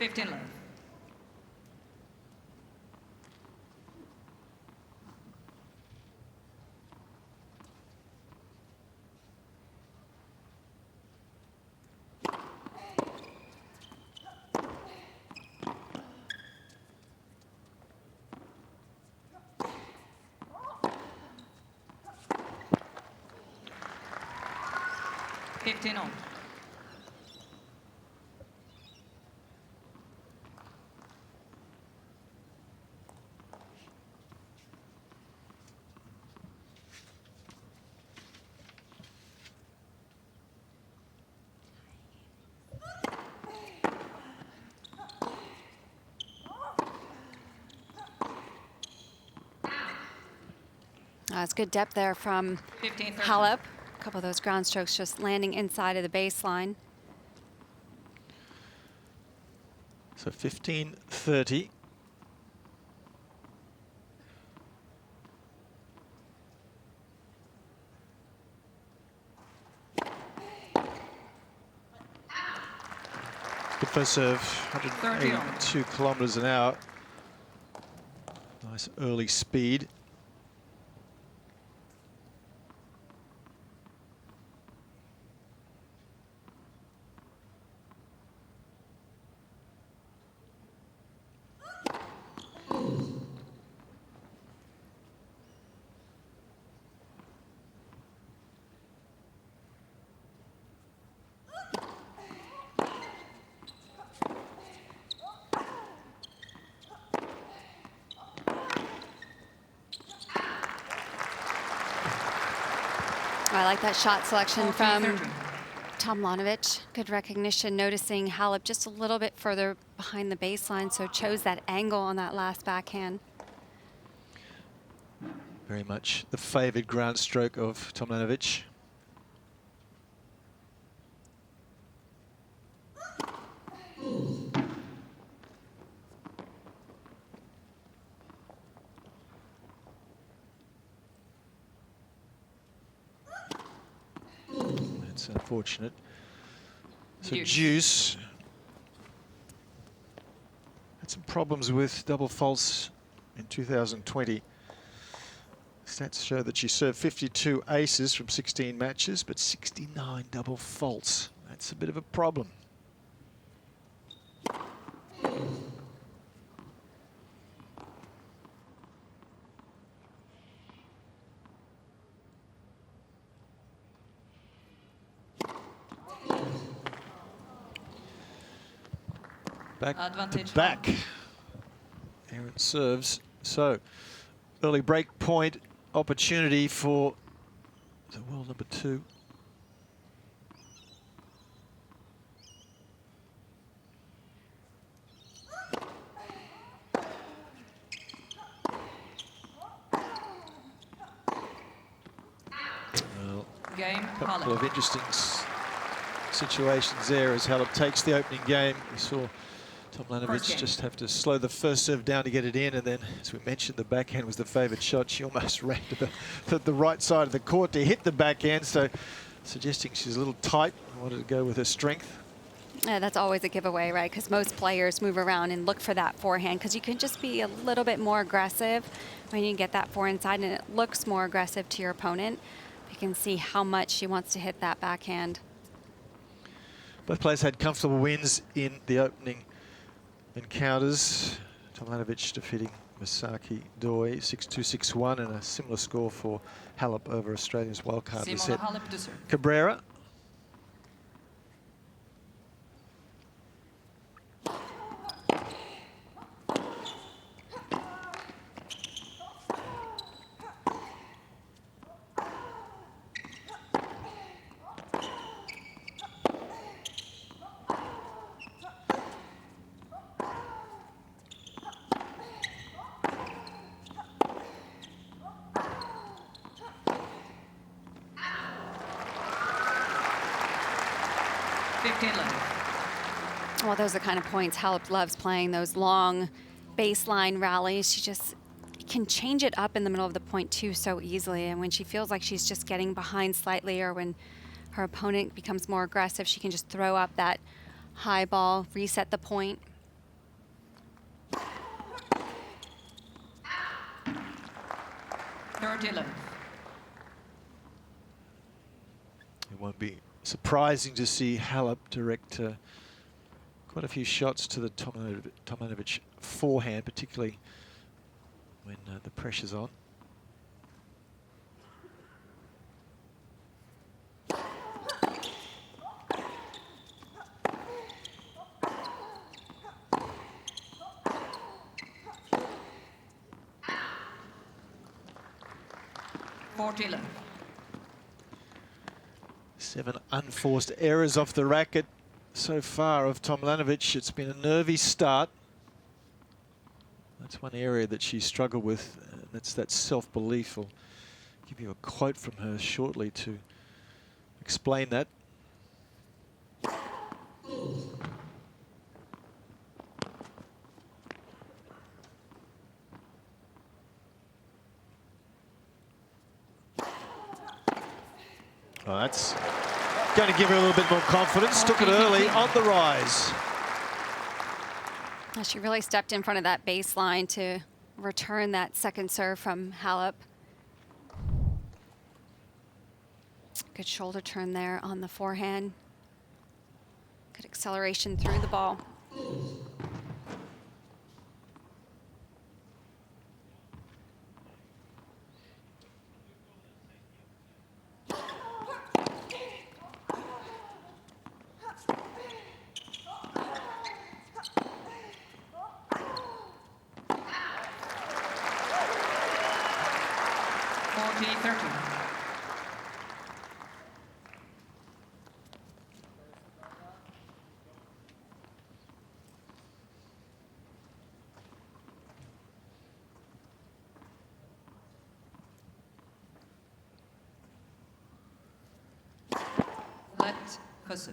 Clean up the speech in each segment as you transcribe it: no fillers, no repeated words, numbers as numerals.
15 love. Fifteen on. It's good depth there from 15, Halep. A couple of those ground strokes just landing inside of the baseline. So 15-30. Good first serve, 182 kilometers an hour. Nice early speed. I like that shot selection from Tomljanovic. Good recognition, noticing Halep just a little bit further behind the baseline, so chose that angle on that last backhand. Very much the favoured ground stroke of Tomljanovic. That's unfortunate. So Deuce had some problems with double faults in 2020. Stats show that she served 52 aces from 16 matches, but 69 double faults. That's a bit of a problem. Back Advantage to back. Aaron serves. So early break point opportunity for the world number 2. Well, Game. a couple of interesting situations there as Halep takes the opening game. We saw Tomljanovic just have to slow the first serve down to get it in, and then, as we mentioned, the backhand was the favoured shot. She almost ran to the right side of the court to hit the backhand, so suggesting she's a little tight and wanted to go with her strength. Yeah, that's always a giveaway, right? Because most players move around and look for that forehand, because you can just be a little bit more aggressive when you get that forehand side and it looks more aggressive to your opponent. You can see how much she wants to hit that backhand. Both players had comfortable wins in the opening encounters. Tomljanovic defeating Misaki Doi 6-2, 6-1, and a similar score for Halep over Australia's wildcard Simona Halep to serve. Cabrera. Well, those are the kind of points Halep loves playing, those long baseline rallies. She just can change it up in the middle of the point too so easily. And when she feels like she's just getting behind slightly, or when her opponent becomes more aggressive, she can just throw up that high ball, reset the point. 30 love. It won't be surprising to see Halep direct quite a few shots to the Tomljanovic forehand, particularly when the pressure's on. Love. 7 unforced errors off the racket so far of Tomljanovic. It's been a nervy start. That's one area that she struggled with. That's that self-belief. I'll give you a quote from her shortly to explain that. Oh, that's going to give her a little bit more confidence. Took it early, on the rise. Well, she really stepped in front of that baseline to return that second serve from Halep. Good shoulder turn there on the forehand. Good acceleration through the ball. Let Husse.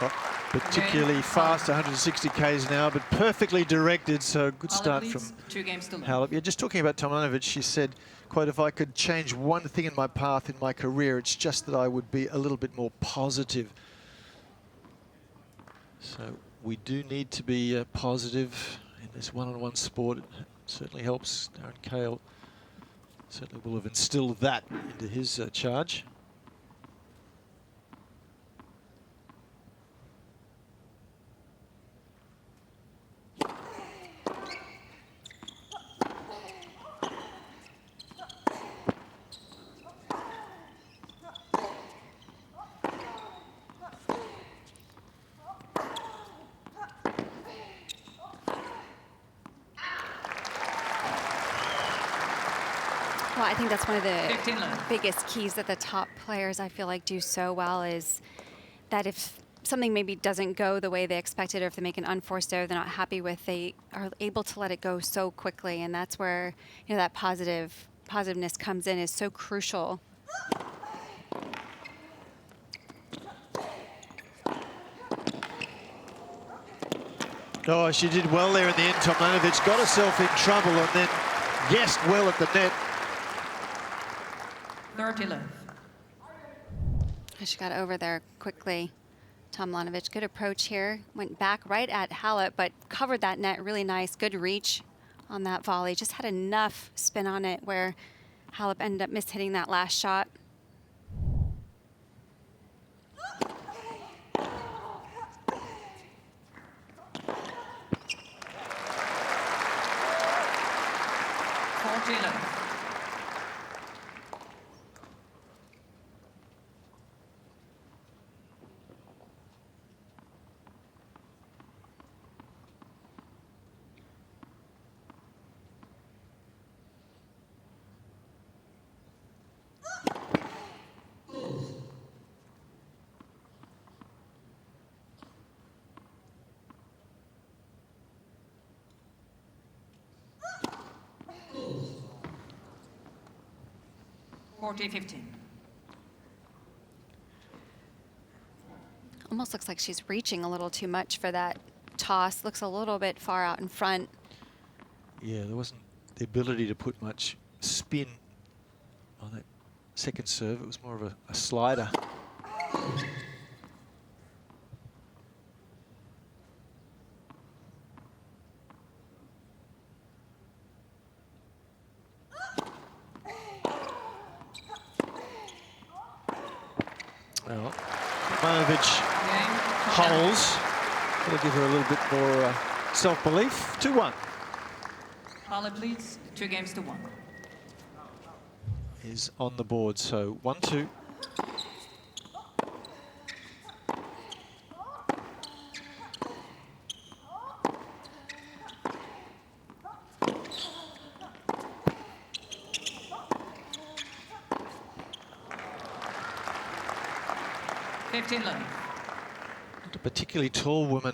Not particularly fast, 160 k's an hour, but perfectly directed, so good start from 2 games to love. Halep. Yeah, just talking about Tomljanovic, she said, quote, if I could change one thing in my path in my career, it's just that I would be a little bit more positive. So we do need to be positive in this one-on-one sport. It certainly helps. Darren Cahill certainly will have instilled that into his charge. Well, I think that's one of the biggest keys that the top players, I feel like, do so well is that if something maybe doesn't go the way they expected, or if they make an unforced error they're not happy with, they are able to let it go so quickly. And that's where, you know, that positiveness comes in, is so crucial. Oh, she did well there in the end. Tomljanovic got herself in trouble and then guessed well at the net. 30 love. She got over there quickly. Tomljanovic, good approach here. Went back right at Halep, but covered that net really nice. Good reach on that volley. Just had enough spin on it where Halep ended up mishitting that last shot. Almost looks like she's reaching a little too much for that toss. Looks a little bit far out in front. Yeah, there wasn't the ability to put much spin on that second serve. It was more of a slider. Well, Tomljanovic holds. That'll give her a little bit more self-belief. 2-1. Halep leads 2-1. Is on the board, so 1-2. Not a particularly tall woman,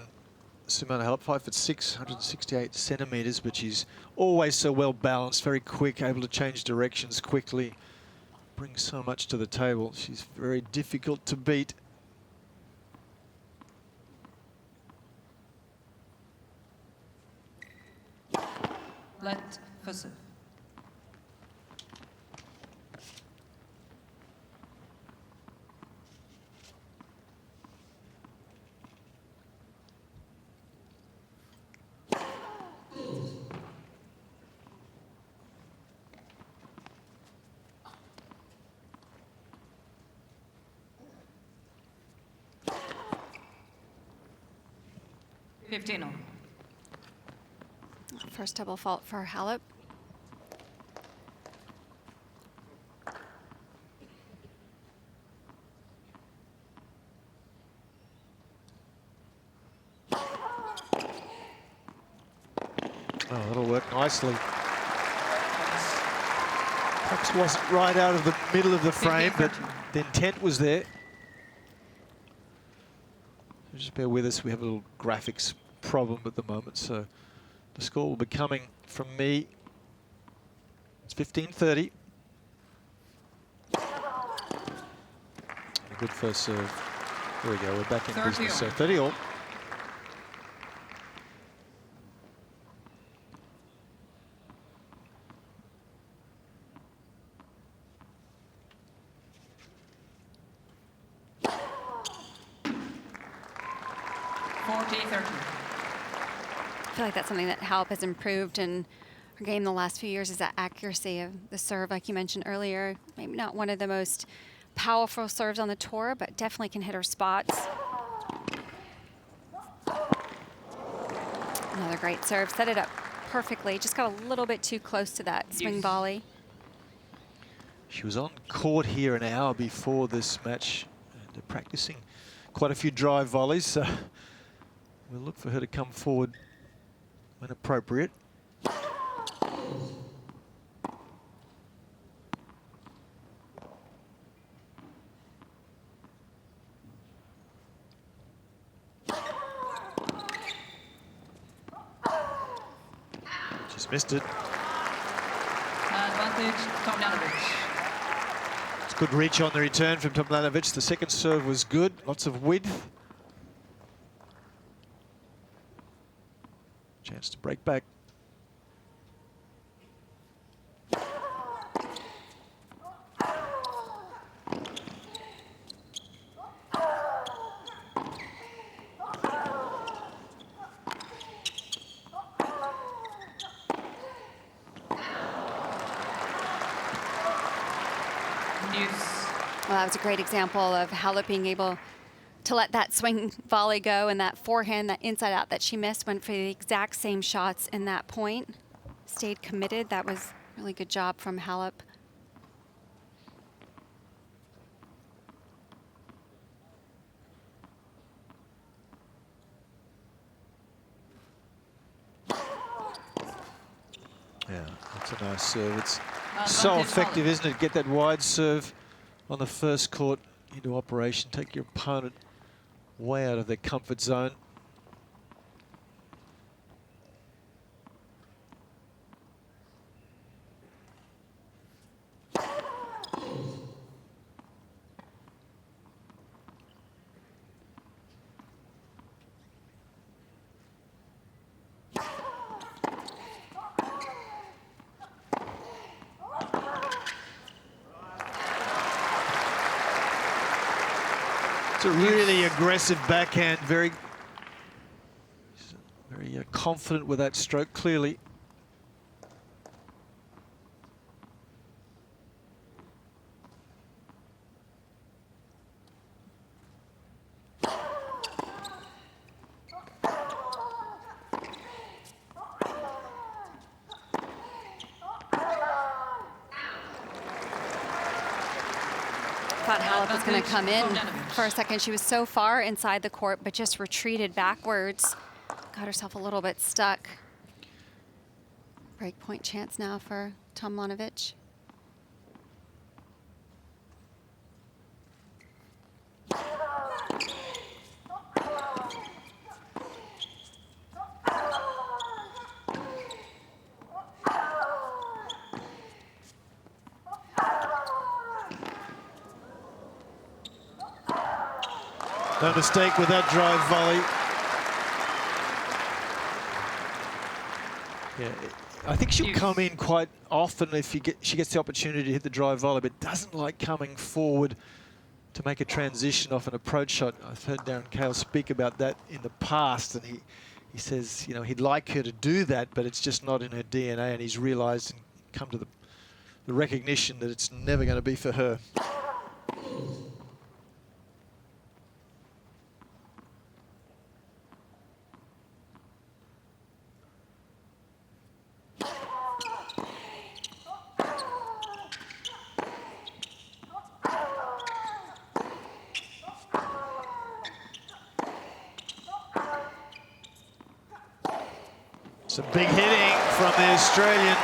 Simona Halep, 5'6", 168 centimetres, but she's always so well balanced, very quick, able to change directions quickly, brings so much to the table. She's very difficult to beat. Let Husse. First double fault for Halep. Oh, that'll work nicely. Perhaps wasn't right out of the middle of the frame, but the intent was there. Just bear with us, we have a little graphics problem at the moment, so the score will be coming from me. It's 15-30. A good first serve. There we go, we're back in business, so 30 all. I feel like that's something that Halep has improved in her game the last few years, is that accuracy of the serve, like you mentioned earlier. Maybe not one of the most powerful serves on the tour, but definitely can hit her spots. Another great serve, set it up perfectly. Just got a little bit too close to that swing volley. She was on court here an hour before this match, and practicing quite a few drive volleys, so we'll look for her to come forward when appropriate. Just missed it. Advantage, Tomljanovic. It's good reach on the return from Tomljanovic. The second serve was good, lots of width. Chance to break back. Well, that was a great example of Halep being able to let that swing volley go, and that forehand, that inside out that she missed, went for the exact same shots in that point. Stayed committed. That was a really good job from Halep. Yeah, that's a nice serve. It's so effective, isn't it? Get that wide serve on the first court into operation. Take your opponent way out of their comfort zone. It's a really aggressive backhand, very confident with that stroke, clearly. Thought Halep was going to come in for a second. She was so far inside the court, but just retreated backwards. Got herself a little bit stuck. Break point chance now for Tomljanovic. No mistake with that drive volley. Yeah, I think she'll come in quite often if she gets the opportunity to hit the drive volley, but doesn't like coming forward to make a transition off an approach shot. I've heard Darren Cahill speak about that in the past, and he says, you know, he'd like her to do that, but it's just not in her DNA, and he's realised and come to the recognition that it's never going to be for her. Some big hitting from the Australian.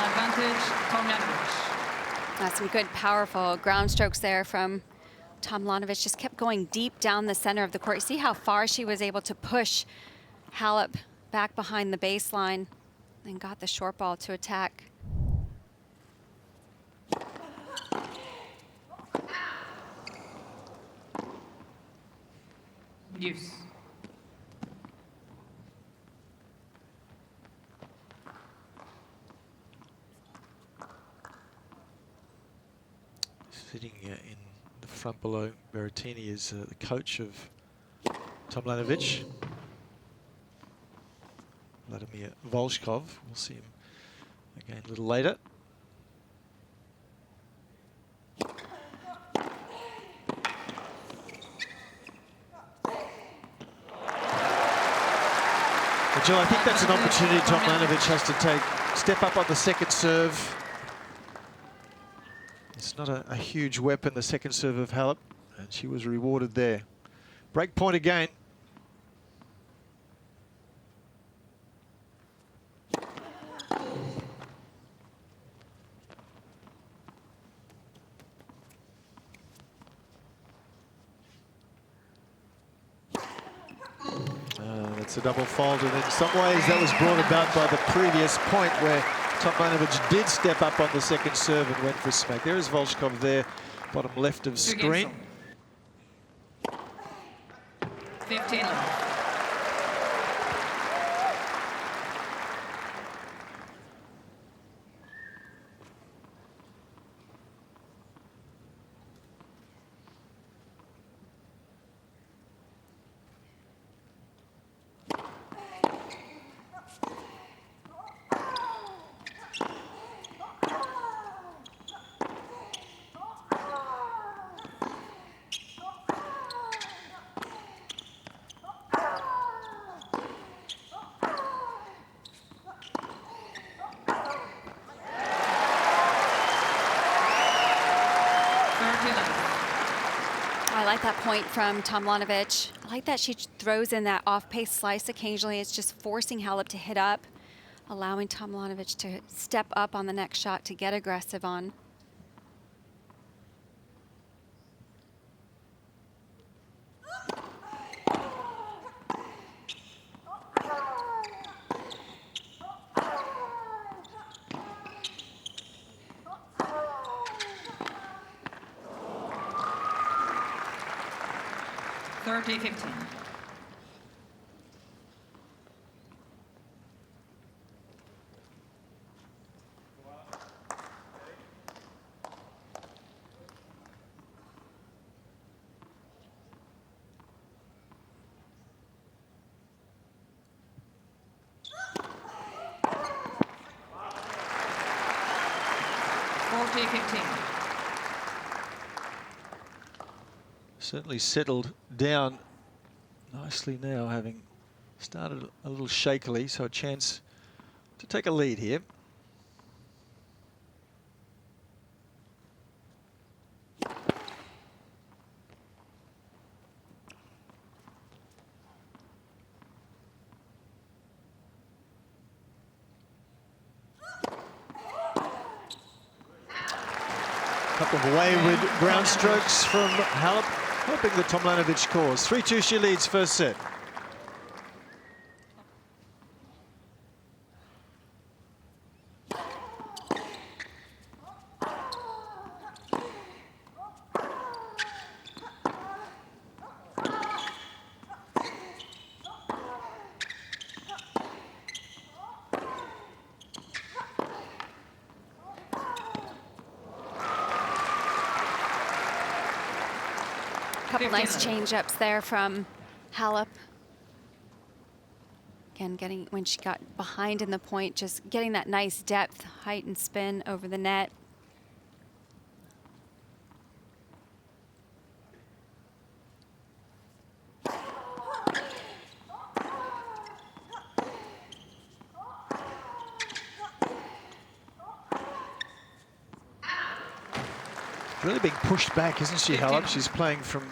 Advantage, Tomljanovic. That's some good, powerful ground strokes there from Tomljanovic. Just kept going deep down the center of the court. You see how far she was able to push Halep back behind the baseline and got the short ball to attack. Use. Sitting in the front below Berrettini is the coach of Tomljanovic, Vladimir Volchkov. We'll see him again a little later. But Jill, I think that's an opportunity Tomljanovic has to take. Step up on the second serve. It's not a huge weapon, the second serve of Halep, and she was rewarded there. Break point again. That's a double fault, and in some ways that was brought about by the previous point where Tomljanovic did step up on the second serve and went for a smack. There is Volchkov there, bottom left of screen. 15 left. I like that point from Tomljanovic. I like that she throws in that off-pace slice occasionally. It's just forcing Halep to hit up, allowing Tomljanovic to step up on the next shot to get aggressive on. Thirty 15. 40-15. Certainly settled down nicely now, having started a little shakily, so a chance to take a lead here. Couple of wayward ground strokes from Halep, helping the Tomljanovic cause. 3-2 she leads first set. Couple nice change-ups there from Halep. Again, when she got behind in the point, just getting that nice depth, height, and spin over the net. Really being pushed back, isn't she, Halep? She's playing from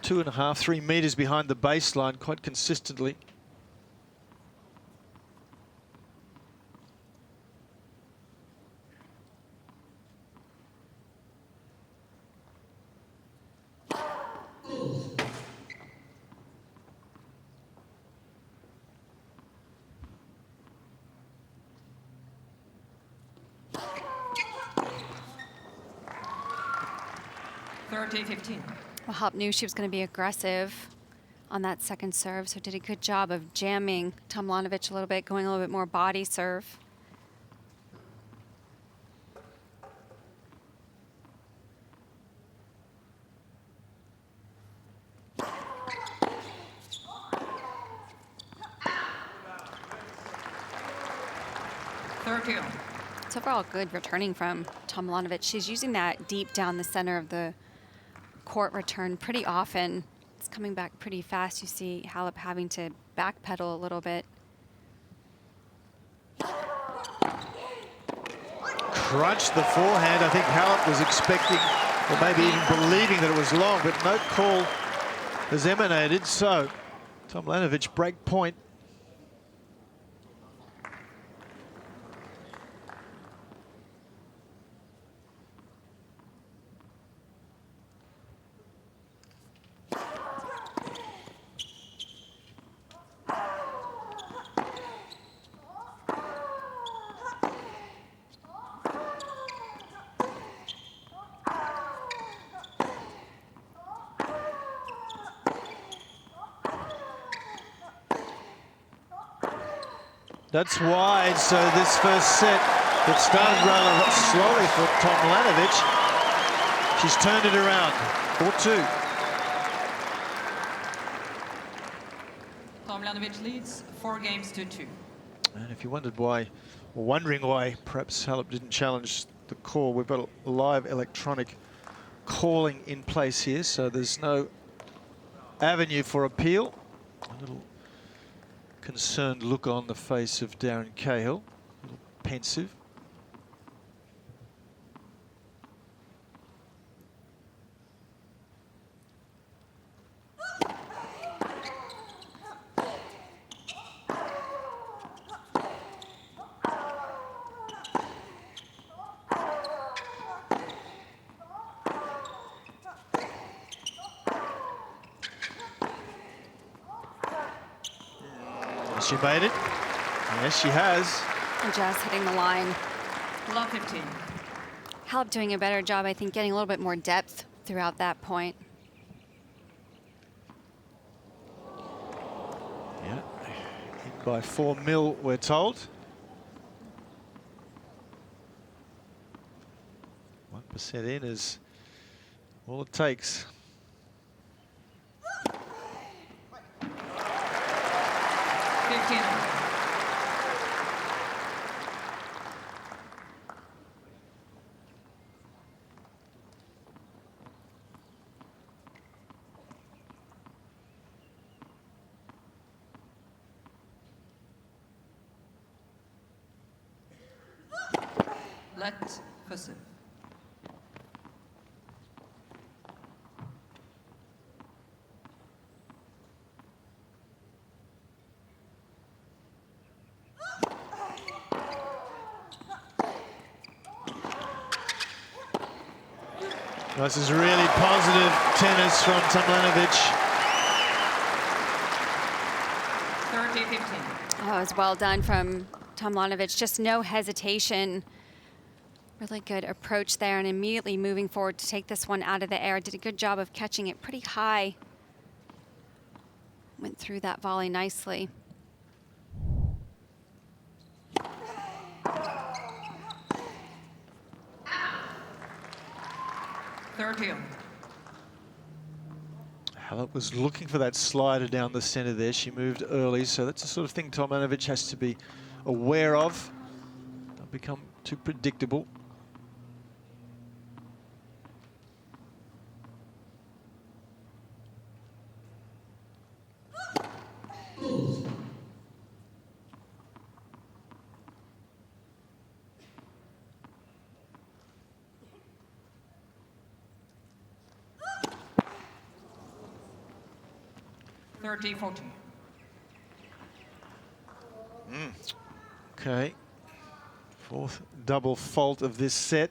2.5, 3 meters behind the baseline quite consistently. Well, Halep knew she was going to be aggressive on that second serve, so did a good job of jamming Tomljanovic a little bit, going a little bit more body serve. It's overall good returning from Tomljanovic. She's using that deep down the center of the court return pretty often. It's coming back pretty fast. You see Halep having to backpedal a little bit. Crunched the forehand. I think Halep was expecting, or maybe even believing, that it was long, but no call has emanated. So Tomljanovic break point. That's wide, so this first set that started rather slowly for Tomljanovic, she's turned it around, 4-2. Tomljanovic leads 4-2. And if you wondered why, or wondering why perhaps Halep didn't challenge the call, we've got a live electronic calling in place here, so there's no avenue for appeal. A little concerned look on the face of Darren Cahill, a little pensive. She made it. Yes, she has. And just hitting the line. Love 15. Halep doing a better job, I think, getting a little bit more depth throughout that point. Yeah, hit by 4 mil, we're told. 1% in is all it takes. Let for serve. This is really positive tennis from Tomljanovic. 30-15. Oh, it was well done from Tomljanovic. Just no hesitation. Really good approach there and immediately moving forward to take this one out of the air. Did a good job of catching it pretty high. Went through that volley nicely. Halep was looking for that slider down the center there. She moved early, so that's the sort of thing Tomljanovic has to be aware of. Don't become too predictable. Okay. Fourth double fault of this set.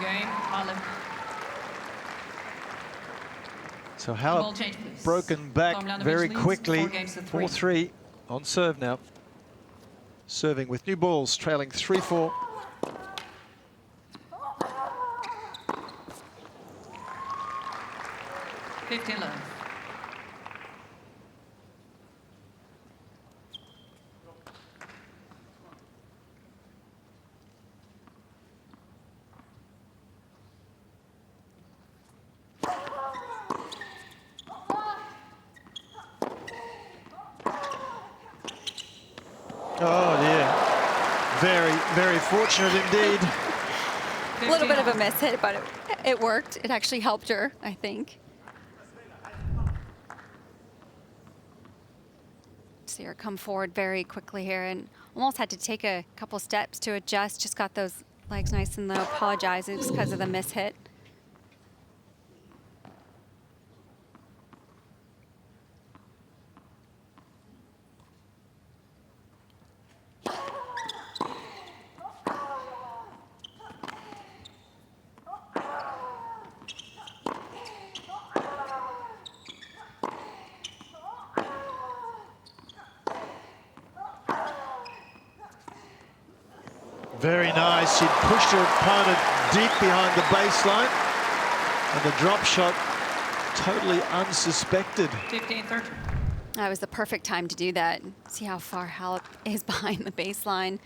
Game, Halep. So Ball Halep change, please. broken back Tomljanovic very leads quickly. 4-3. 4-3 on serve now. Serving with new balls, trailing 3-4. Love. Oh dear. Very, very fortunate indeed. A little bit of a miss hit, but it worked. It actually helped her, I think. See her come forward very quickly here and almost had to take a couple steps to adjust. Just got those legs nice and low. Apologizes because of the miss hit. Very nice. She pushed her opponent deep behind the baseline. And the drop shot totally unsuspected. 15-13. That was the perfect time to do that. See how far Halep is behind the baseline.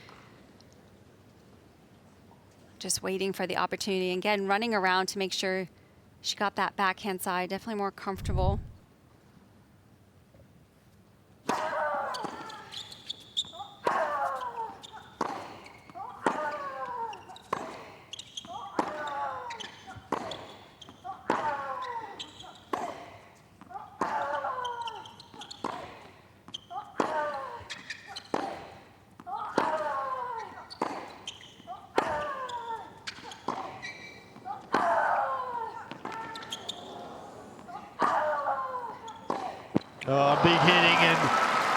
Just waiting for the opportunity. Again, running around to make sure she got that backhand side. Definitely more comfortable. Oh, big hitting, and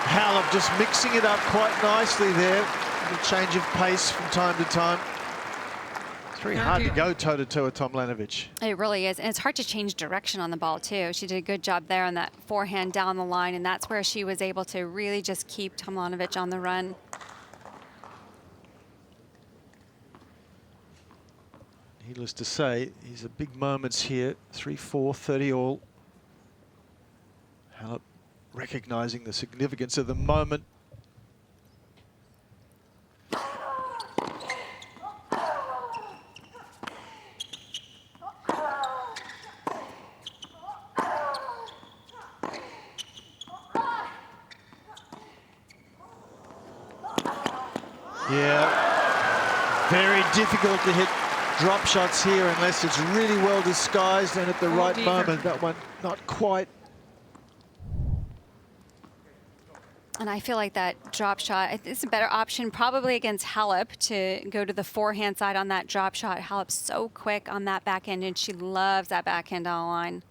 Halep just mixing it up quite nicely there. A change of pace from time to time. It's very hard to go toe-to-toe with Tomljanovic. It really is. And it's hard to change direction on the ball, too. She did a good job there on that forehand down the line, and that's where she was able to really just keep Tomljanovic on the run. Needless to say, these are big moments here. 3-4, 30 all. Halep recognizing the significance of the moment. Yeah, very difficult to hit drop shots here unless it's really well disguised and at the right moment. That one not quite. And I feel like that drop shot is a better option probably against Halep to go to the forehand side on that drop shot. Halep's so quick on that backhand, and she loves that backhand on the line.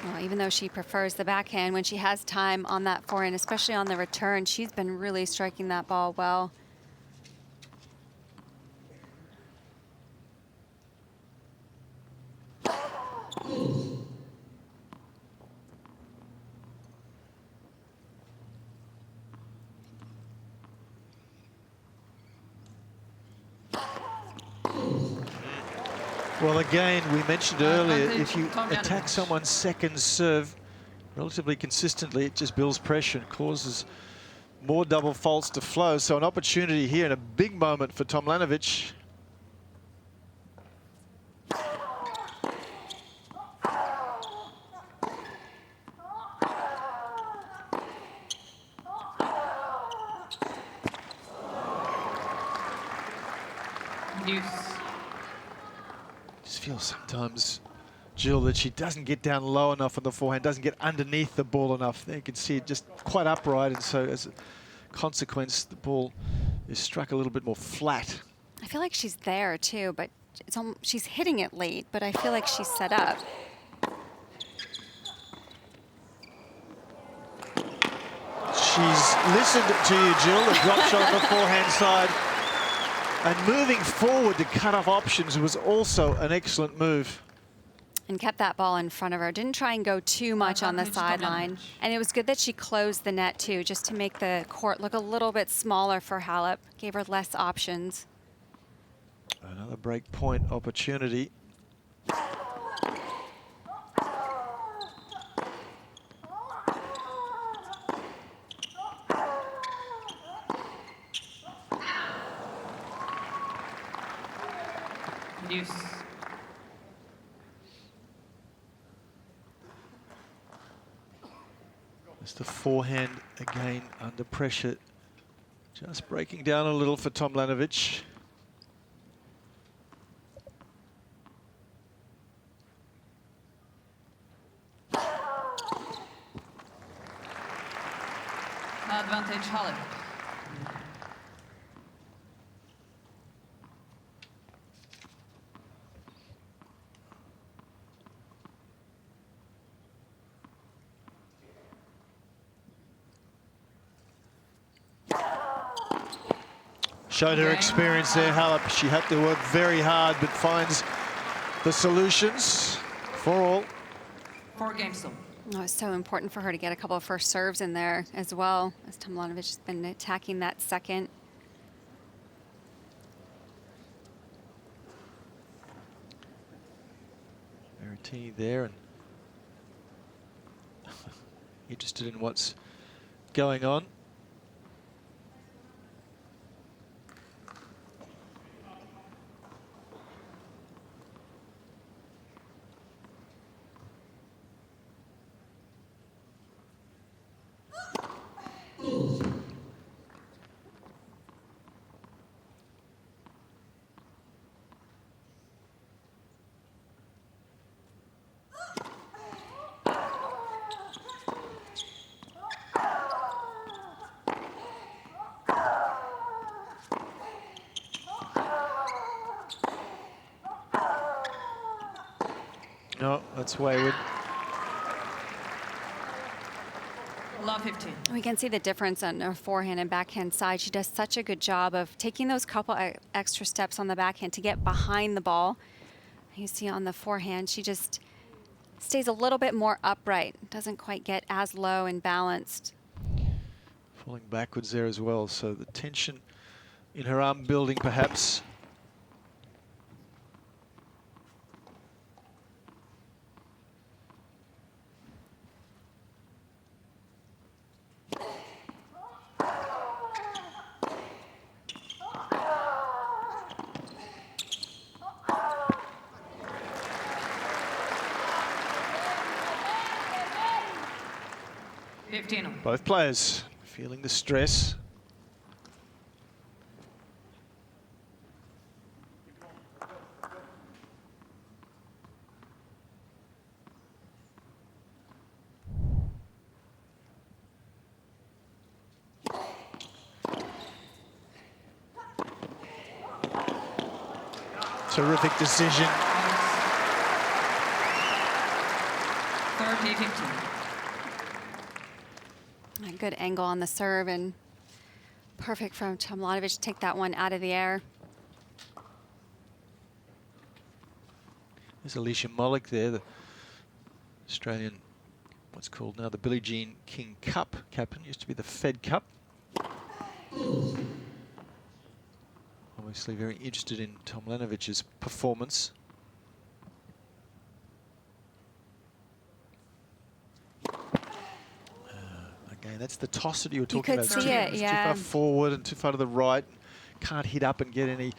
Well, even though she prefers the backhand, when she has time on that forehand, especially on the return, she's been really striking that ball well. Well, again, we mentioned earlier, if you attack someone's second serve relatively consistently, it just builds pressure and causes more double faults to flow. So an opportunity here and a big moment for Tomljanovic. Just feel sometimes, Jill, that she doesn't get down low enough on the forehand, doesn't get underneath the ball enough. There you can see it just quite upright, and so as a consequence, the ball is struck a little bit more flat. I feel like she's there too, but it's she's hitting it late, but I feel like she's set up. She's listened to you, Jill, the drop shot on the forehand side. And moving forward to cut off options was also an excellent move. And kept that ball in front of her. Didn't try and go too much on the sideline. And it was good that she closed the net too, just to make the court look a little bit smaller for Halep. Gave her less options. Another break point opportunity. It's the forehand again under pressure. Just breaking down a little for Tomljanovic. Advantage Halep. Showed her experience there, Halep. She had to work very hard, but finds the solutions for all. 4 games still. Oh, it's so important for her to get a couple of first serves in there as well, as Tomljanovic has been attacking that second. Berrettini there, and interested in what's going on. No, that's wayward. Love 15. We can see the difference on her forehand and backhand side. She does such a good job of taking those couple extra steps on the backhand to get behind the ball. You see on the forehand, she just stays a little bit more upright. Doesn't quite get as low and balanced. Falling backwards there as well, so the tension in her arm building perhaps. 15 all. Both players feeling the stress. Terrific decision. 30-15. A good angle on the serve and perfect from Tomljanovic to take that one out of the air. There's Alicia Mollick there, the Australian, what's called now the Billie Jean King Cup captain, used to be the Fed Cup. Obviously very interested in Tomljanovic's performance. Again, that's the toss that you were talking about. You could see it, yeah. Too far forward and too far to the right. Can't hit up and get any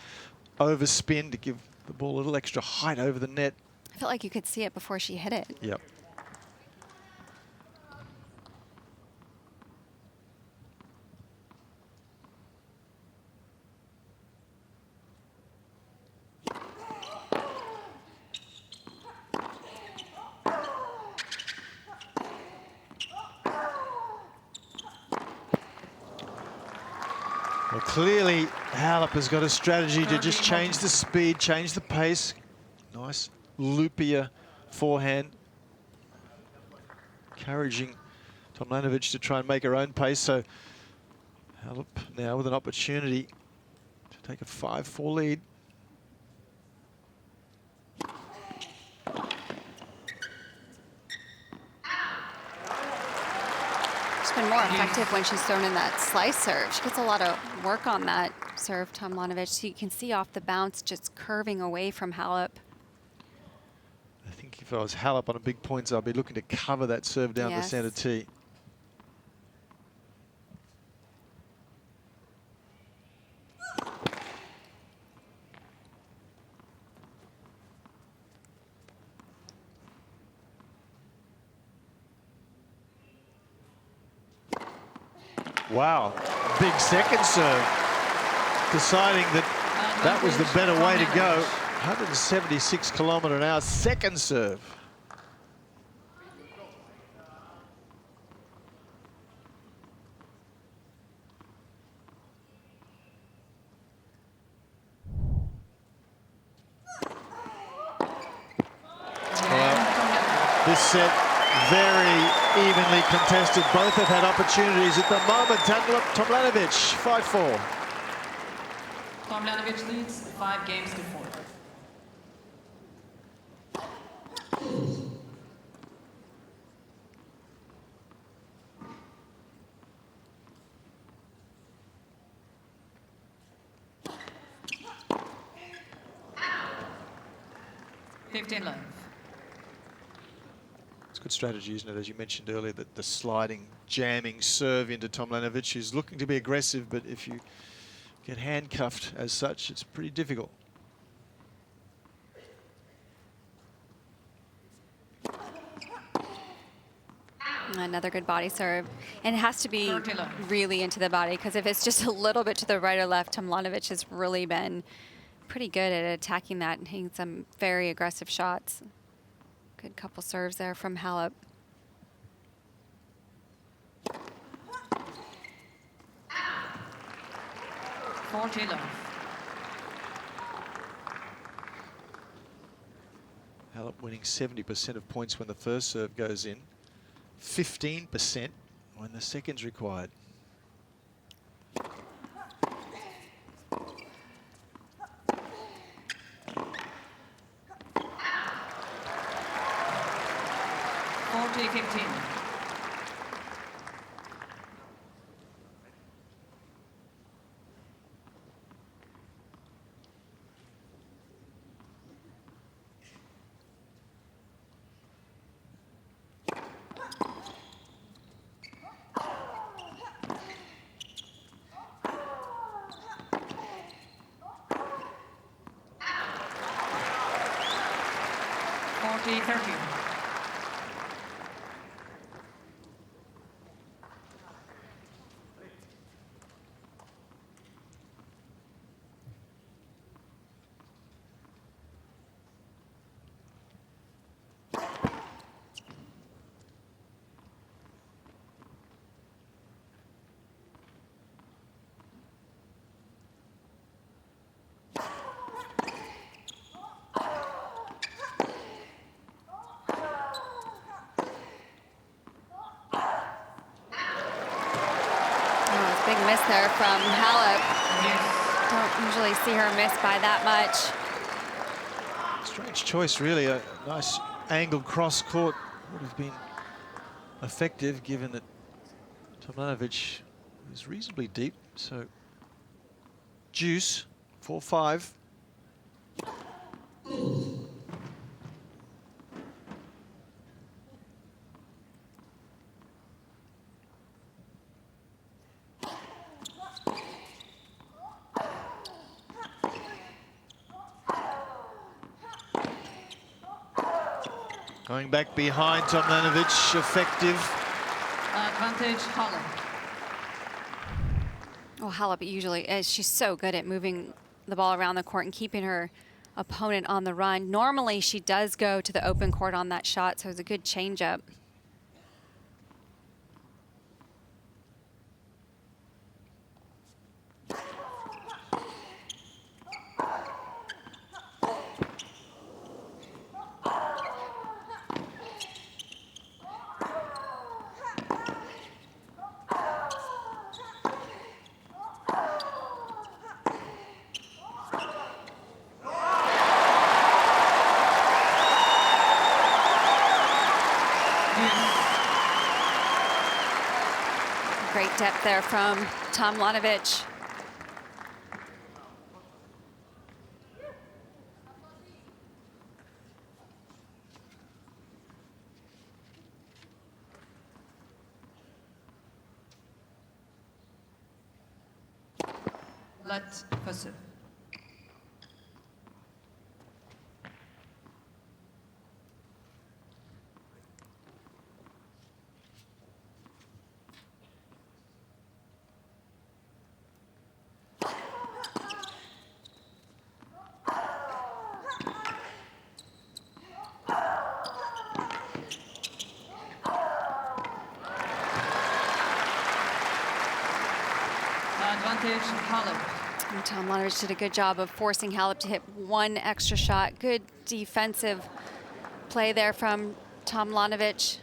overspin to give the ball a little extra height over the net. I felt like you could see it before she hit it. Yep. Well, clearly, Halep has got a strategy to just change the speed, change the pace. Nice loopier forehand. Encouraging Tomljanovic to try and make her own pace. So Halep now with an opportunity to take a 5-4 lead. Been more effective when she's thrown in that slice serve. She gets a lot of work on that serve, Tomljanovic. So you can see off the bounce just curving away from Halep. I think if I was Halep on a big points, I'd be looking to cover that serve down the centre tee. Wow, big second serve. Deciding that that was the better way to go. 176 km/h second serve. Well, this set very evenly contested. Both have had opportunities at the moment. Tomljanovic, 5-4. Tomljanovic leads 5 games to 4. Love. It's good strategy, isn't it? As you mentioned earlier, that the sliding, jamming serve into Tomljanovic, who's looking to be aggressive, but if you get handcuffed as such, it's pretty difficult. Another good body serve. And it has to be really into the body, because if it's just a little bit to the right or left, Tomljanovic has really been pretty good at attacking that and hitting some very aggressive shots. Good couple serves there from Halep. Halep winning 70% of points when the first serve goes in, 15% when the second's required. big miss there from Halep. Yes. Don't usually see her miss by that much. Strange choice, really. A nice angled cross court would have been effective, given that Tomljanovic is reasonably deep. So, juice, 4-5. Going back behind Tomljanovic, effective. Advantage Halep. Well, Halep usually is. She's so good at moving the ball around the court and keeping her opponent on the run. Normally, she does go to the open court on that shot, so it's a good changeup. Great depth there from Tomljanovic. Let pursue. Advantage Halep. And Tomljanovic did a good job of forcing Halep to hit one extra shot. Good defensive play there from Tomljanovic.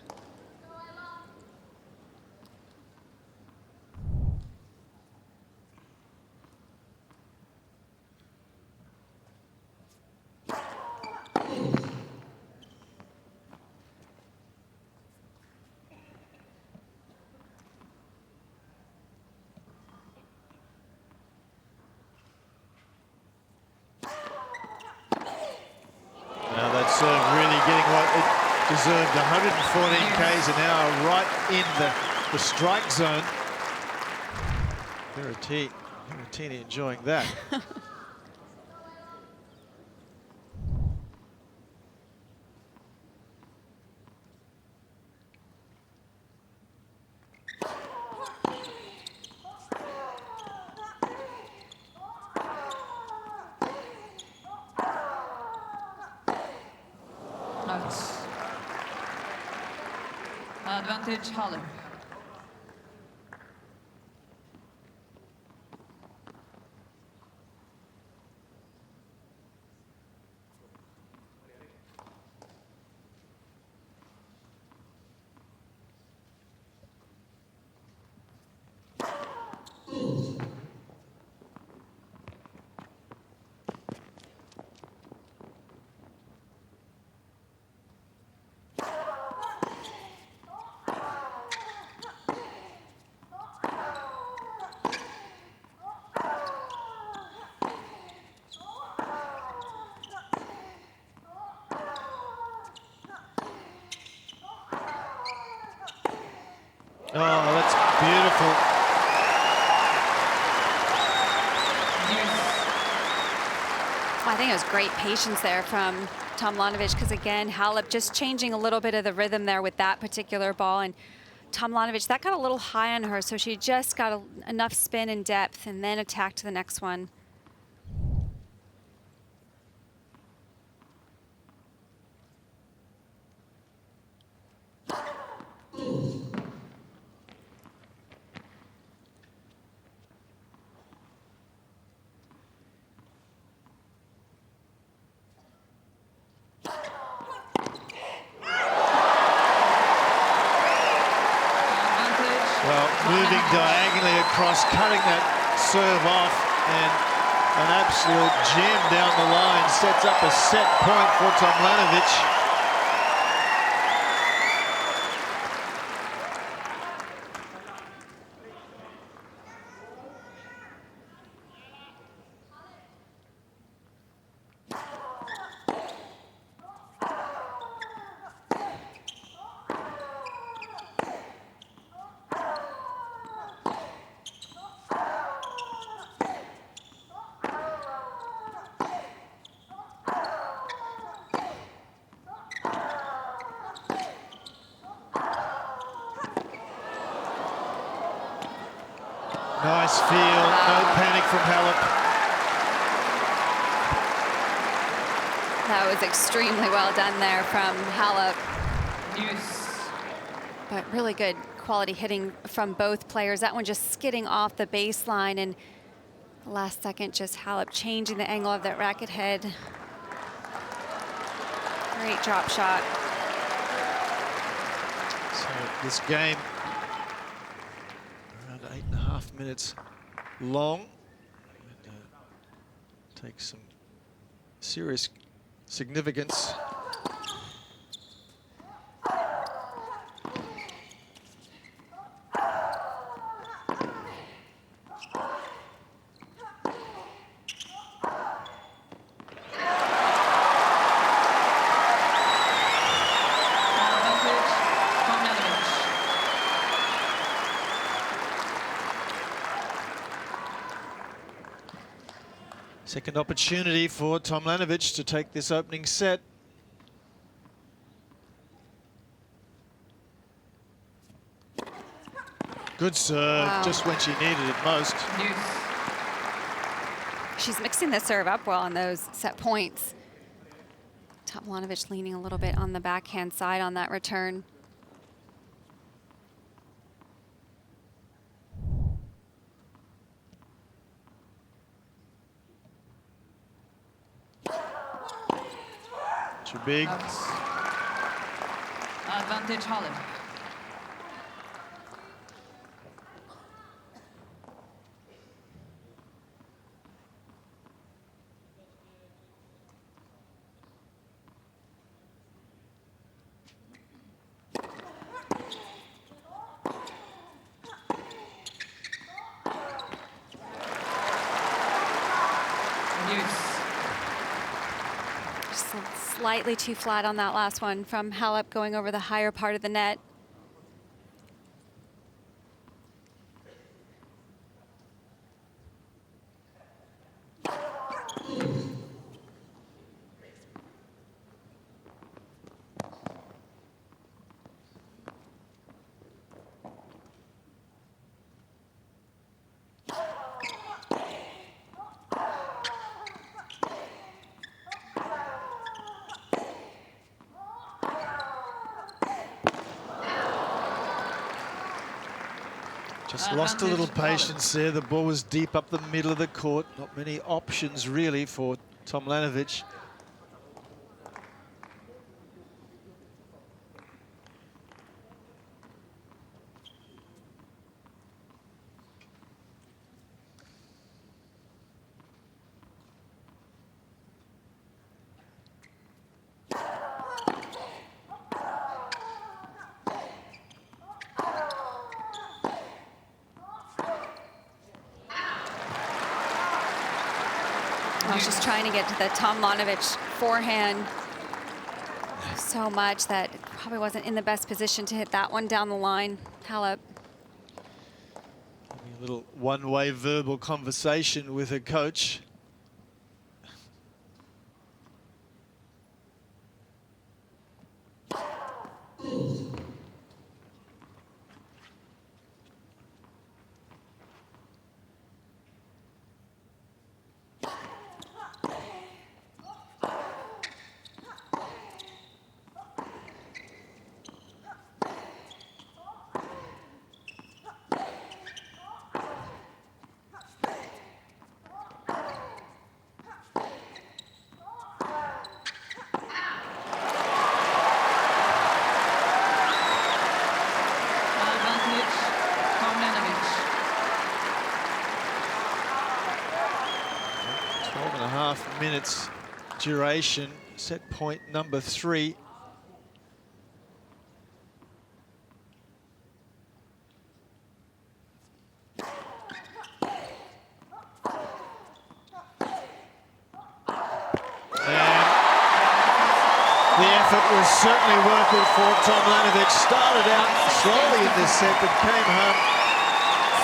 Now that serve really getting what it deserved, 114 k's an hour, right in the strike zone. Berrettini enjoying that. Out. Advantage Halep. Oh, that's beautiful. I think it was great patience there from Tomljanovic because, again, Halep just changing a little bit of the rhythm there with that particular ball. And Tomljanovic, that got a little high on her, so she just got enough spin and depth and then attacked the next one. Advantage Well, moving diagonally across, cutting that serve off, and an absolute gem down the line sets up a set point for Tomljanovic. Nice feel, no panic from Halep. That was extremely well done there from Halep. Use. But really good quality hitting from both players. That one just skidding off the baseline, and last second just Halep changing the angle of that racket head. Great drop shot. So this game, around 8.5 minutes long, and, takes some serious significance. Advantage, Tomljanovic. Second opportunity for Tomljanovic to take this opening set. Good serve, Wow. just when she needed it most. Use. She's mixing the serve up well on those set points. Tomljanovic leaning a little bit on the backhand side on that return. Too big. Out. Advantage, Halep. Use. Just slightly too flat on that last one from Halep going over the higher part of the net. Just lost a little patience there. The ball was deep up the middle of the court. Not many options really for Tomljanovic. I was just trying to get to the Tomljanovic forehand so much that probably wasn't in the best position to hit that one down the line. Halep. Having a little one-way verbal conversation with her coach. 2.5 minutes duration. Set point number 3. The effort was certainly worth it for Tomljanovic. Started out slowly in this set, but came home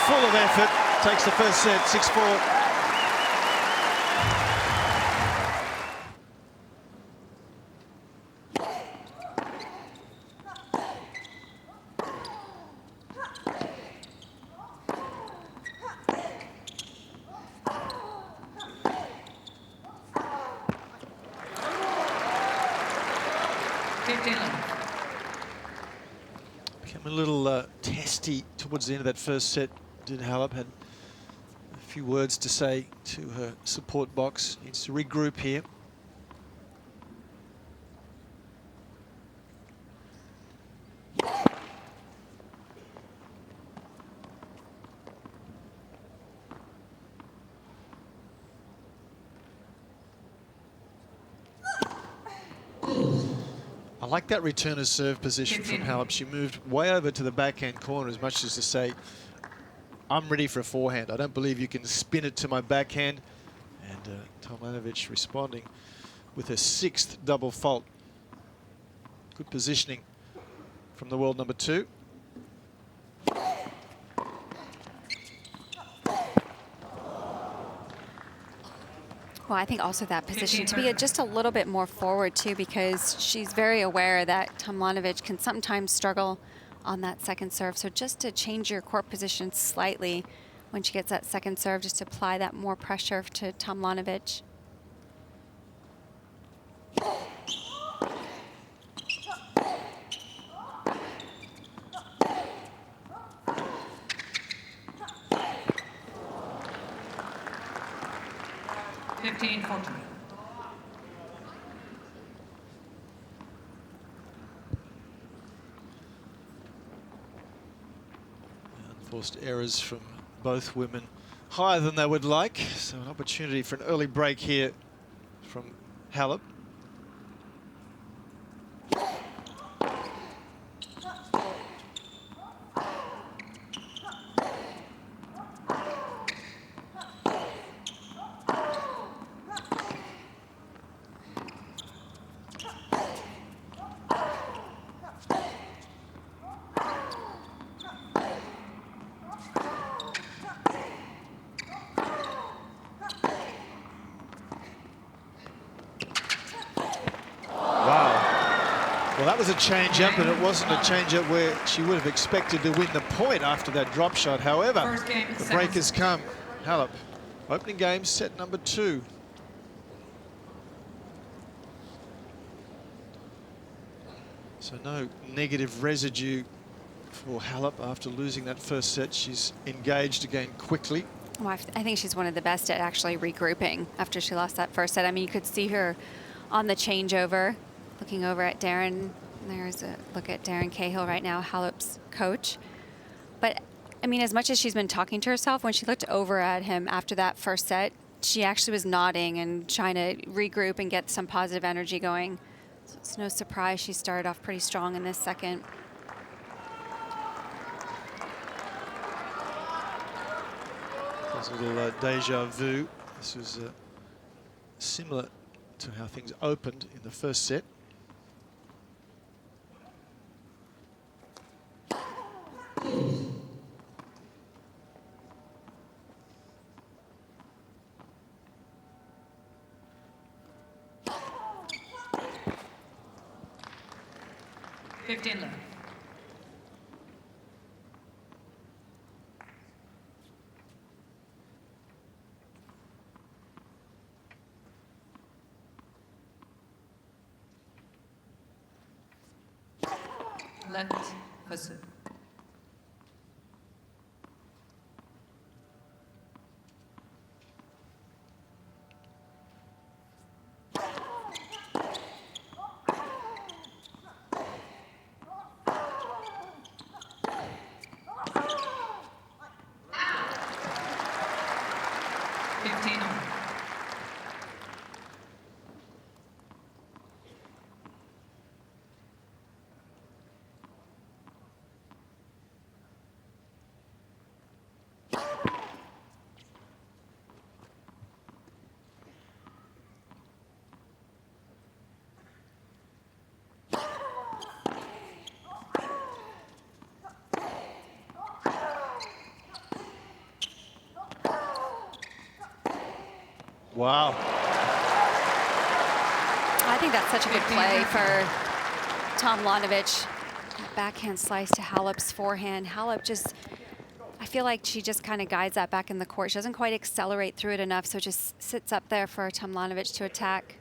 full of effort. Takes the first set, 6-4. Became a little testy towards the end of that first set. Did Halep had a few words to say to her support box. Needs to regroup here. I like that returner serve position from Halep. She moved way over to the backhand corner as much as to say, I'm ready for a forehand. I don't believe you can spin it to my backhand. And Tomljanovic responding with her 6th double fault. Good positioning from the world number 2. Well, I think also that position to be just a little bit more forward too, because she's very aware that Tomljanovic can sometimes struggle on that second serve. So just to change your court position slightly when she gets that second serve, just to apply that more pressure to Tomljanovic. Unforced errors from both women, higher than they would like. So an opportunity for an early break here from Halep. Well, that was a change-up, and it wasn't a change-up where she would have expected to win the point after that drop shot. However, the break has come. Halep, opening game, set number 2. So no negative residue for Halep after losing that first set. She's engaged again quickly. Well, I think she's one of the best at actually regrouping after she lost that first set. I mean, you could see her on the changeover, looking over at Darren. There's a look at Darren Cahill right now, Halep's coach. But, I mean, as much as she's been talking to herself, when she looked over at him after that first set, she actually was nodding and trying to regroup and get some positive energy going. So it's no surprise she started off pretty strong in this second. There's a little deja vu. This was similar to how things opened in the first set. Let Hussein. Wow. I think that's such a good play for Tomljanovic. That backhand slice to Halep's forehand. Halep just, I feel like she just kind of guides that back in the court. She doesn't quite accelerate through it enough, so it just sits up there for Tomljanovic to attack.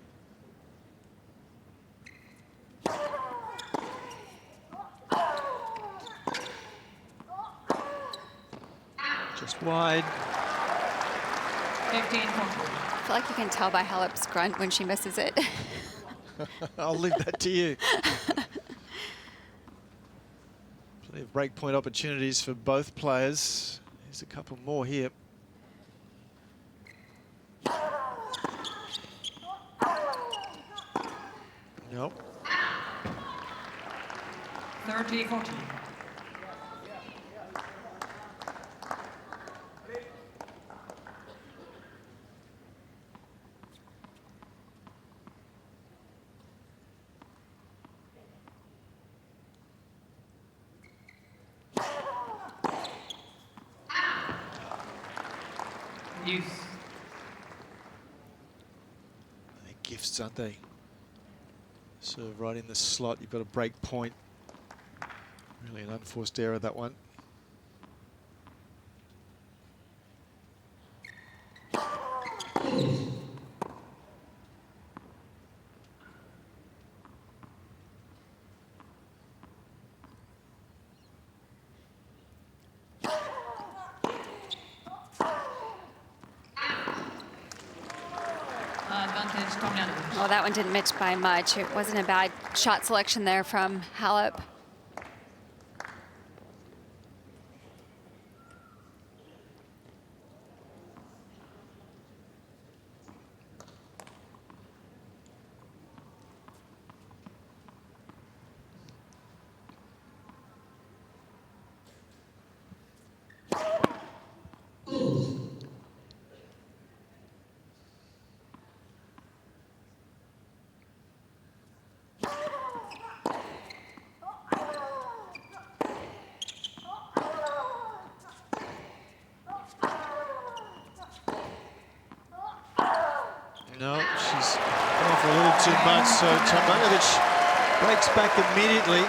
Just wide. 15 points. I feel like you can tell by Halep's grunt when she misses it. I'll leave that to you. Plenty of break point opportunities for both players. Here's a couple more here. Nope. 30-14. Use. They're gifts, aren't they? Serve right in the slot. You've got a break point. Really an unforced error, that one. Advantage Tomljanovic. Oh, that one didn't miss by much. It wasn't a bad shot selection there from Halep. No, she's gone for a little too much, so Tomljanovic breaks back immediately.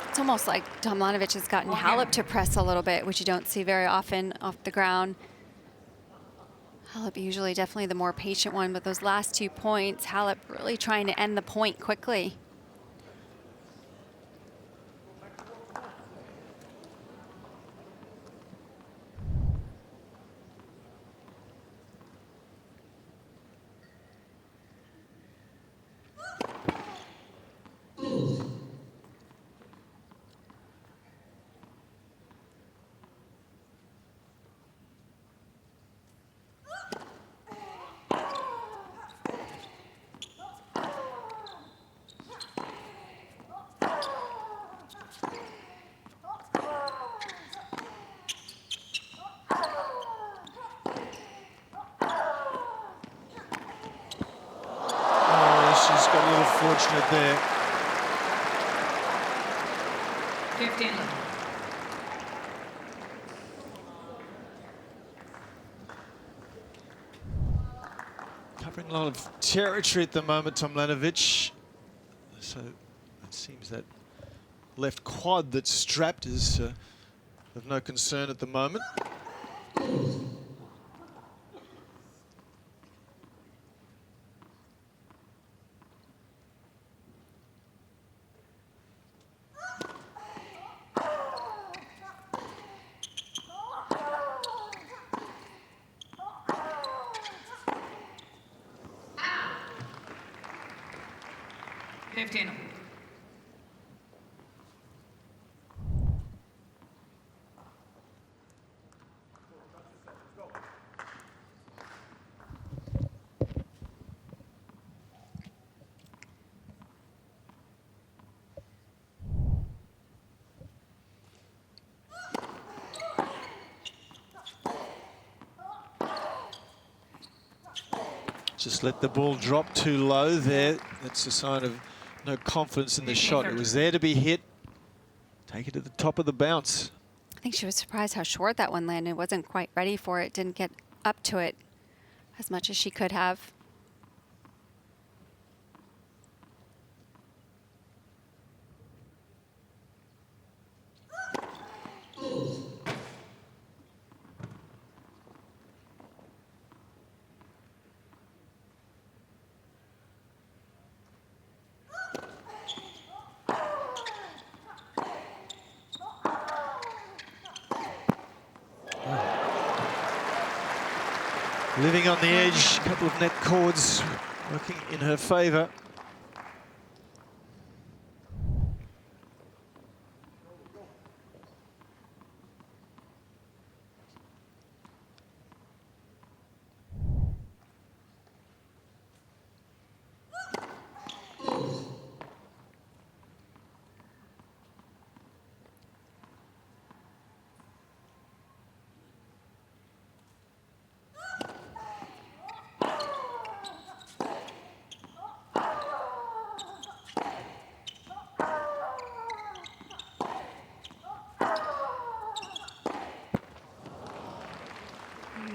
It's almost like Tomljanovic has gotten Halep to press a little bit, which you don't see very often off the ground. Halep usually definitely the more patient one, but those last 2 points, Halep really trying to end the point quickly. She's got a little fortunate there. 15. Covering a lot of territory at the moment, Tomljanovic. So it seems that left quad that's strapped is of no concern at the moment. Just let the ball drop too low there. That's a sign of no confidence in the shot. It was there to be hit. Take it to the top of the bounce. I think she was surprised how short that one landed. Wasn't quite ready for it. Didn't get up to it as much as she could have. Living on the edge, a couple of net cords working in her favour.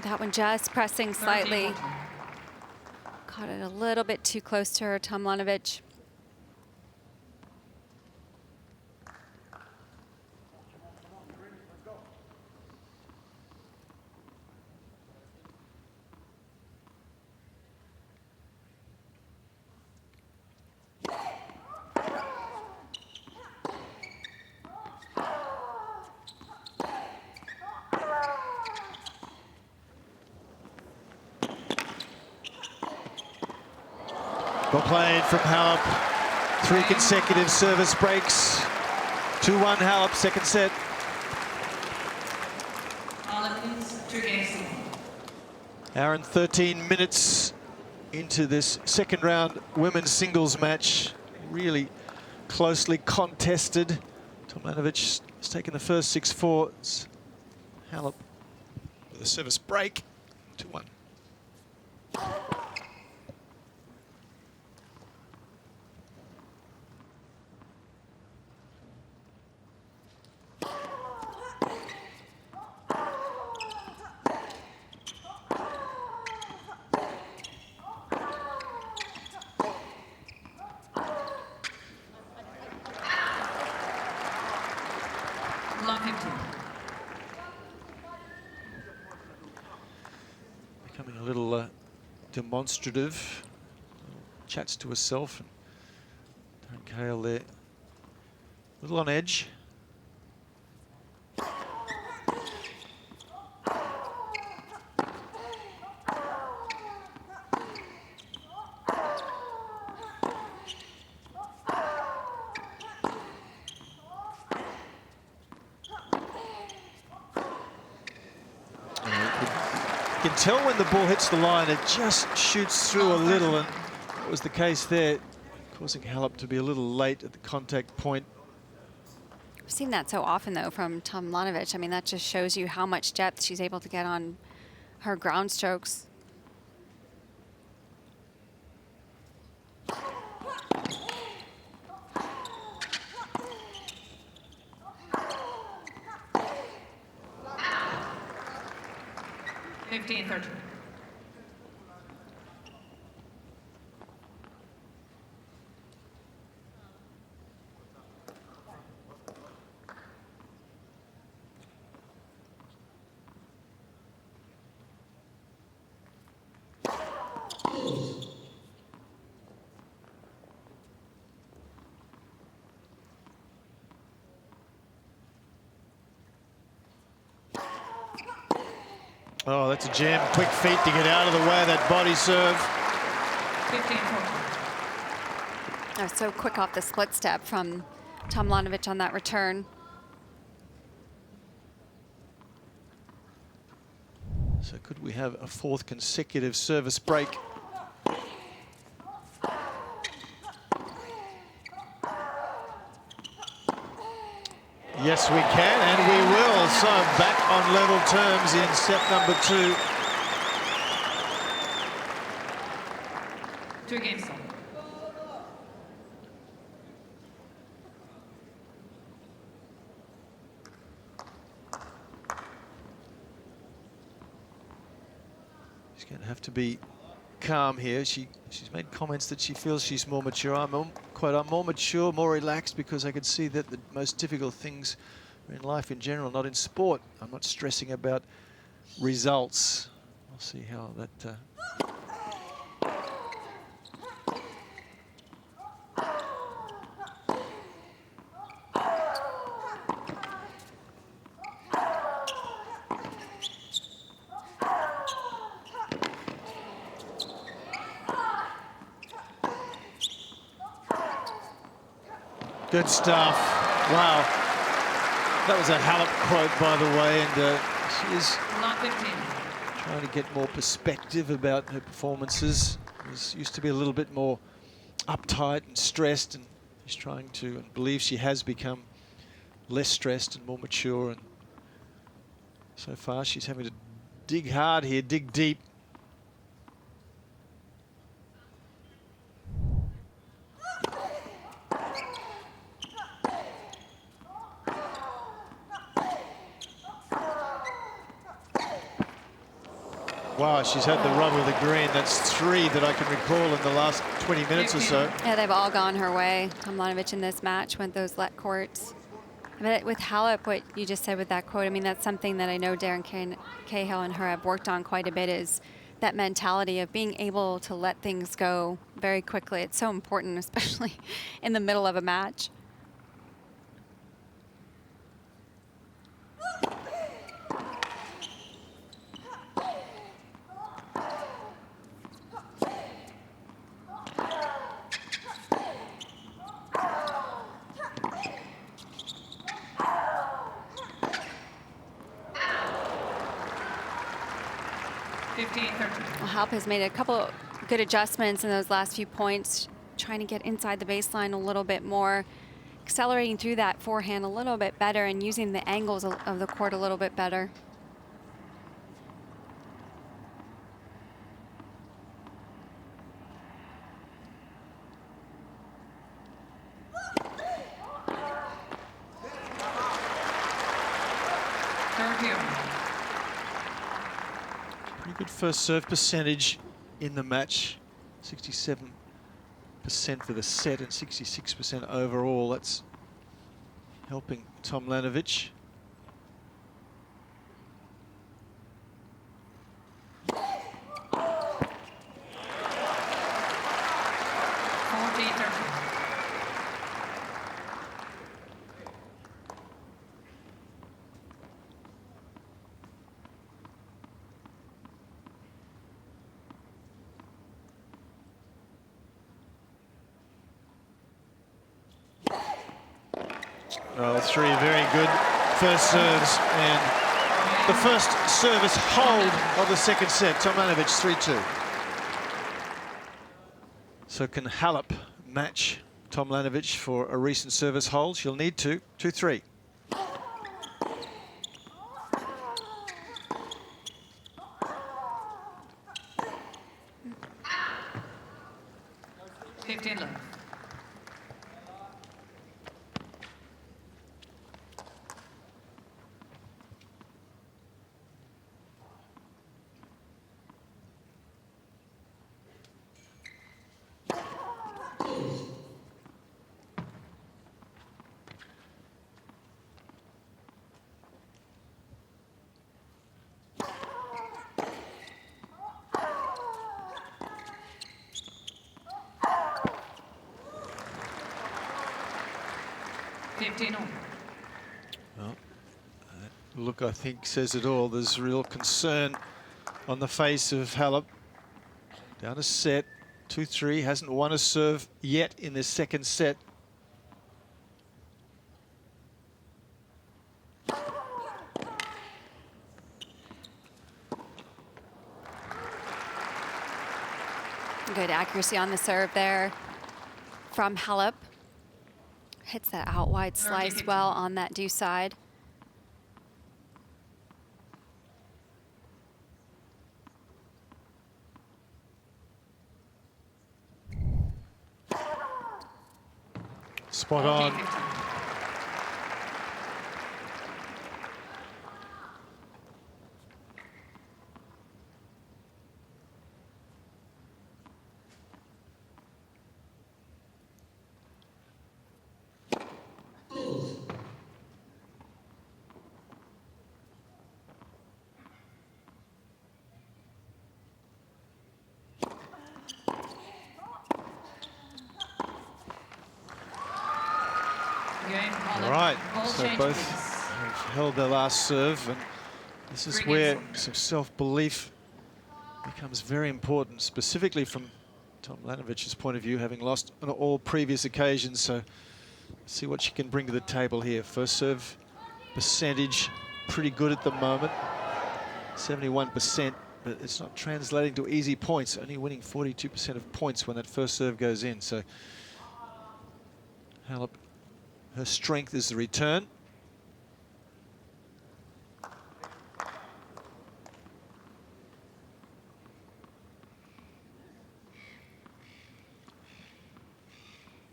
That one just pressing slightly. Caught it a little bit too close to her, Tomljanovic. Well played from Halep. 3 consecutive service breaks. 2-1 Halep, second set. Hour and 13 minutes into this second round women's singles match. Really closely contested. Tomljanovic has taken the first 6-4. Halep with a service break. 2-1. Becoming a little demonstrative. Chats to herself. And Darren Cahill there. A little on edge. You can tell when the ball hits the line, it just shoots through a little, and that was the case there, causing Halep to be a little late at the contact point. We've seen that so often, though, from Tomljanovic. I mean, that just shows you how much depth she's able to get on her ground strokes. Oh, that's a jam. Quick feet to get out of the way of that body serve. 15-14. Oh, so quick off the split step from Tomljanovic on that return. So could we have a 4th consecutive service break? Yes, we can, and we will. So back on level terms in set number 2. 2 games. She's going to have to be calm here. She's made comments that she feels she's more mature. I'm more mature, more relaxed, because I can see that the most difficult things are in life in general, not in sport. I'm not stressing about results. We'll see how that... Good stuff. Wow. That was a Halep quote, by the way, and she is Not 15. trying to get more perspective about her performances. She used to be a little bit more uptight and stressed, and she's trying to, and believes she has become less stressed and more mature. And so far, she's having to dig hard here, dig deep. Wow, she's had the rub of the green. That's 3 that I can recall in the last 20 minutes or so. Yeah, they've all gone her way. Tomljanovic in this match went those let courts. But with Halep, what you just said with that quote, I mean, that's something that I know Darren Cahill and her have worked on quite a bit, is that mentality of being able to let things go very quickly. It's so important, especially in the middle of a match. Well, Halep has made a couple good adjustments in those last few points, trying to get inside the baseline a little bit more, accelerating through that forehand a little bit better, and using the angles of the court a little bit better. Pretty good first serve percentage in the match. 67% for the set and 66% overall. That's helping Tomljanovic. Well, 3 very good first serves, and the first service hold of the second set. Tomljanovic 3-2. So can Halep match Tomljanovic for a recent service hold? She'll need to. 2-3. Well, that look, I think, says it all. There's real concern on the face of Halep. Down a set, 2-3, hasn't won a serve yet in this second set. Good accuracy on the serve there from Halep. Hits that out wide slice well on that deuce side. Spot on. Halep, Right, ball so change, both please. have held their last serve, and this is Bring where it. some self-belief becomes very important, specifically from Tomljanovic's point of view, having lost on all previous occasions. So see what she can bring to the table here. First serve percentage, pretty good at the moment, 71%, but it's not translating to easy points, only winning 42% of points when that first serve goes in. So Halep, her strength is the return.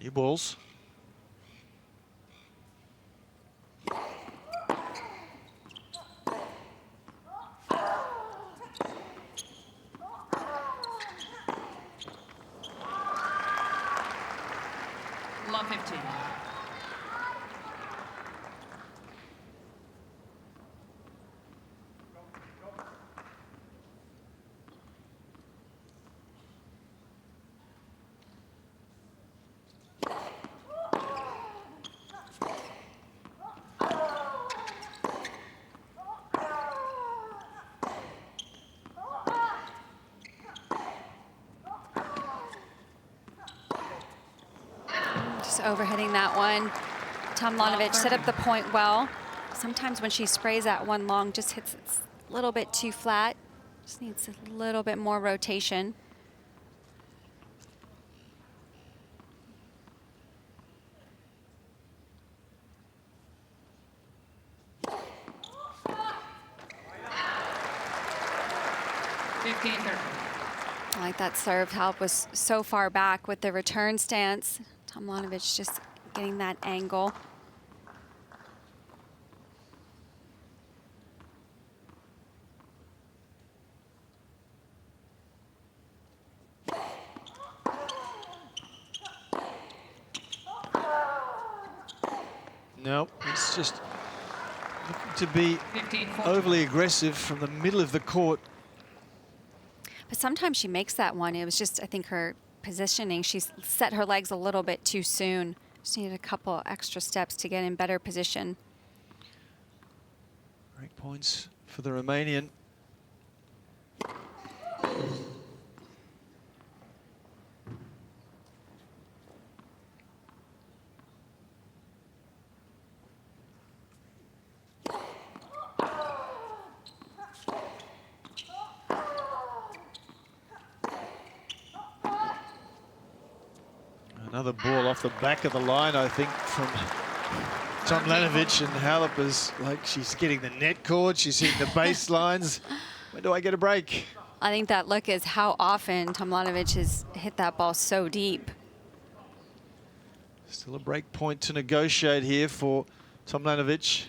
New balls. Love 15. Just overhitting that one. Tomljanovic set up the point well. Sometimes when she sprays that one long, just hits it a little bit too flat. Just needs a little bit more rotation. I like that serve. Halep was so far back with the return stance. Tomljanovic just getting that angle. No, it's just looking to be 15, overly aggressive from the middle of the court. But sometimes she makes that one. It was just, I think, her positioning. She's set her legs a little bit too soon. Just needed a couple extra steps to get in better position. Great points for the Romanian. Another ball off the back of the line, I think, from Tomljanovic, and Halep is like she's getting the net cord, she's hitting the baselines. When do I get a break? I think that look is how often Tomljanovic has hit that ball so deep. Still a break point to negotiate here for Tomljanovic.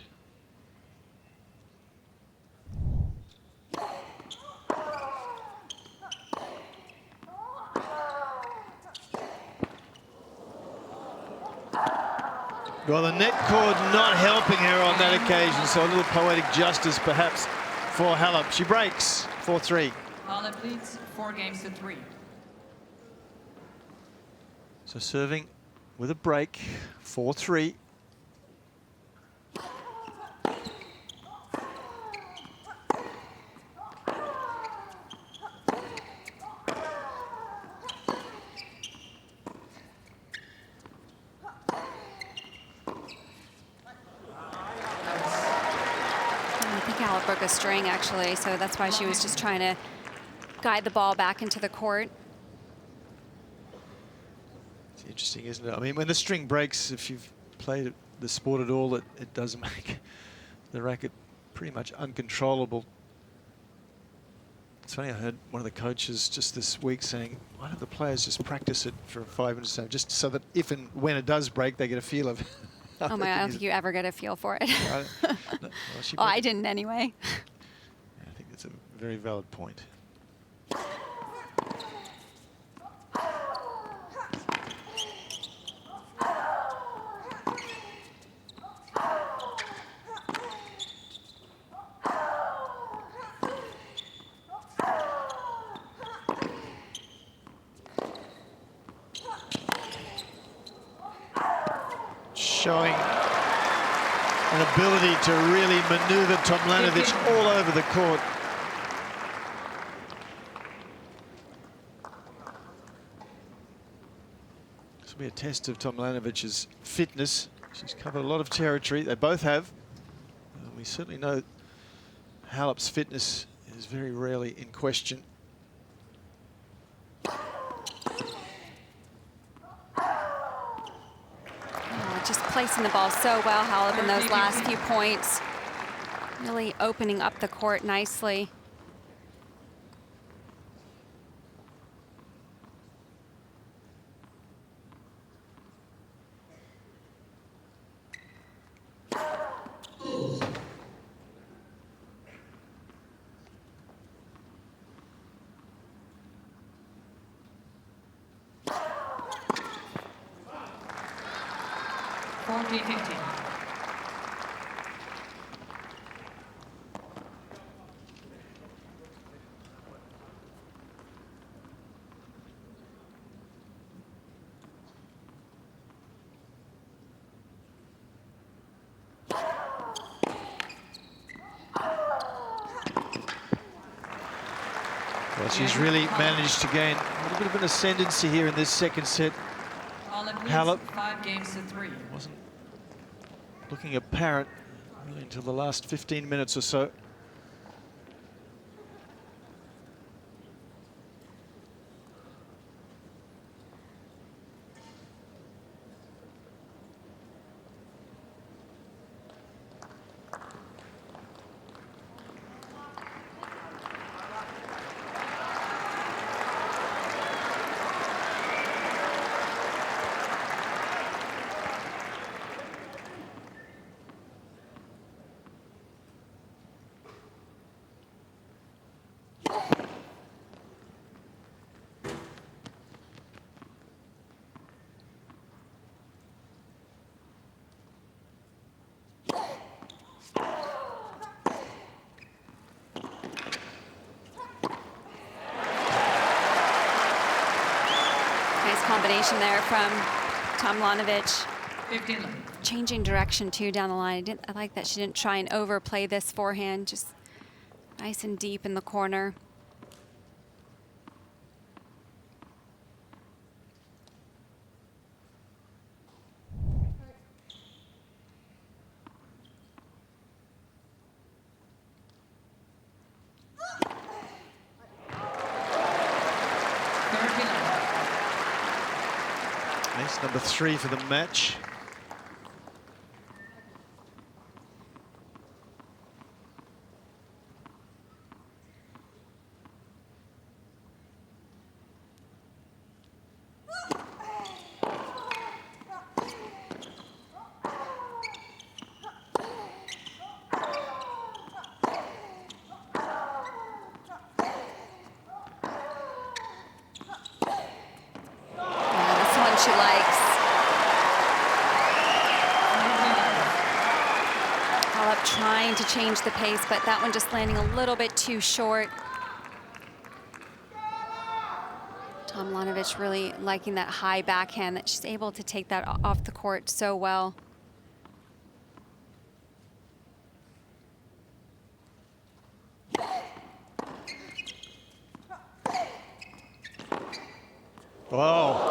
Well, the net cord not helping her on that occasion, so a little poetic justice perhaps for Halep. She breaks 4-3. Halep leads 4-3. So serving with a break, 4-3. Halep broke a string, actually, so that's why she was just trying to guide the ball back into the court. It's interesting, isn't it? I mean, when the string breaks, if you've played the sport at all, it does make the racket pretty much uncontrollable. It's funny, I heard one of the coaches just this week saying, why don't the players just practice it for 5 minutes, just so that if and when it does break, they get a feel of it. Oh my, I don't think you ever get a feel for it. No, well, I didn't anyway. Yeah, I think that's a very valid point. Showing an ability to really maneuver Tomljanovic all over the court. This will be a test of Tomljanovic's fitness. She's covered a lot of territory. They both have. We certainly know Halep's fitness is very rarely in question. Just placing the ball so well, Halep, in those last few points. Really opening up the court nicely. Well, she's really managed to gain a little bit of an ascendancy here in this second set. Halep 5 games to 3. wasn't looking apparent really until the last 15 minutes or so. Combination there from Tomljanovic. 15. Changing direction too down the line. I like that she didn't try and overplay this forehand. Just nice and deep in the corner. Ace number 3 for the match. She likes. Halep trying to change the pace, but that one just landing a little bit too short. Tomljanovic really liking that high backhand, that she's able to take that off the court so well. Wow.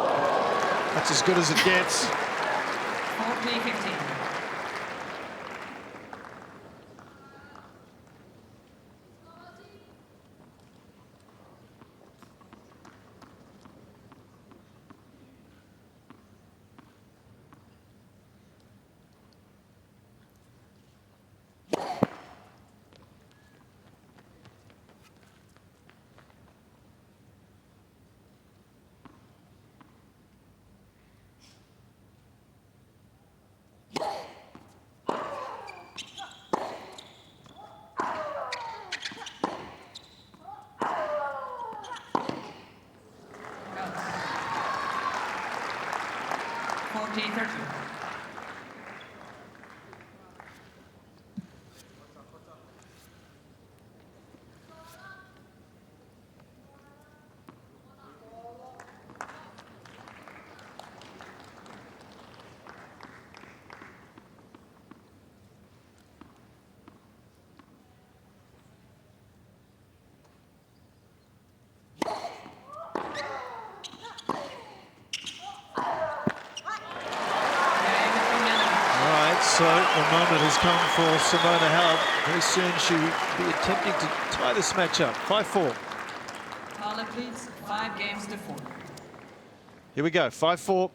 That's as good as it gets. 40-15. the moment has come for Simona Halep. Very soon she will be attempting to tie this match up. 5-4. Halep leads 5 games to 4. Here we go, 5-4.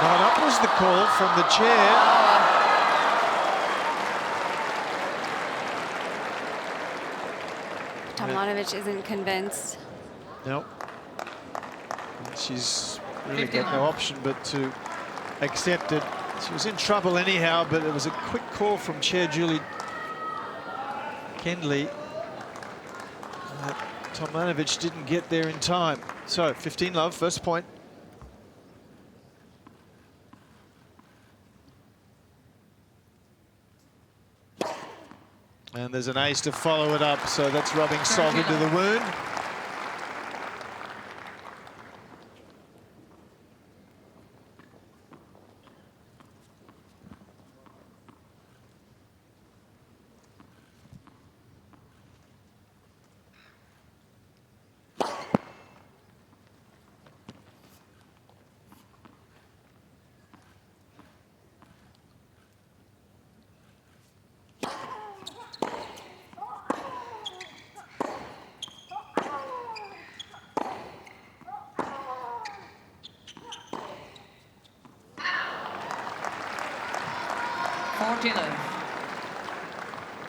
Not up was the call from the chair. Tomljanovic isn't convinced. No. She's really got no option but to accept it. She was in trouble anyhow, but it was a quick call from Chair Julie Kendley. Tomljanovic didn't get there in time. So 15-love, first point. And there's an ace to follow it up, so that's rubbing salt into the wound.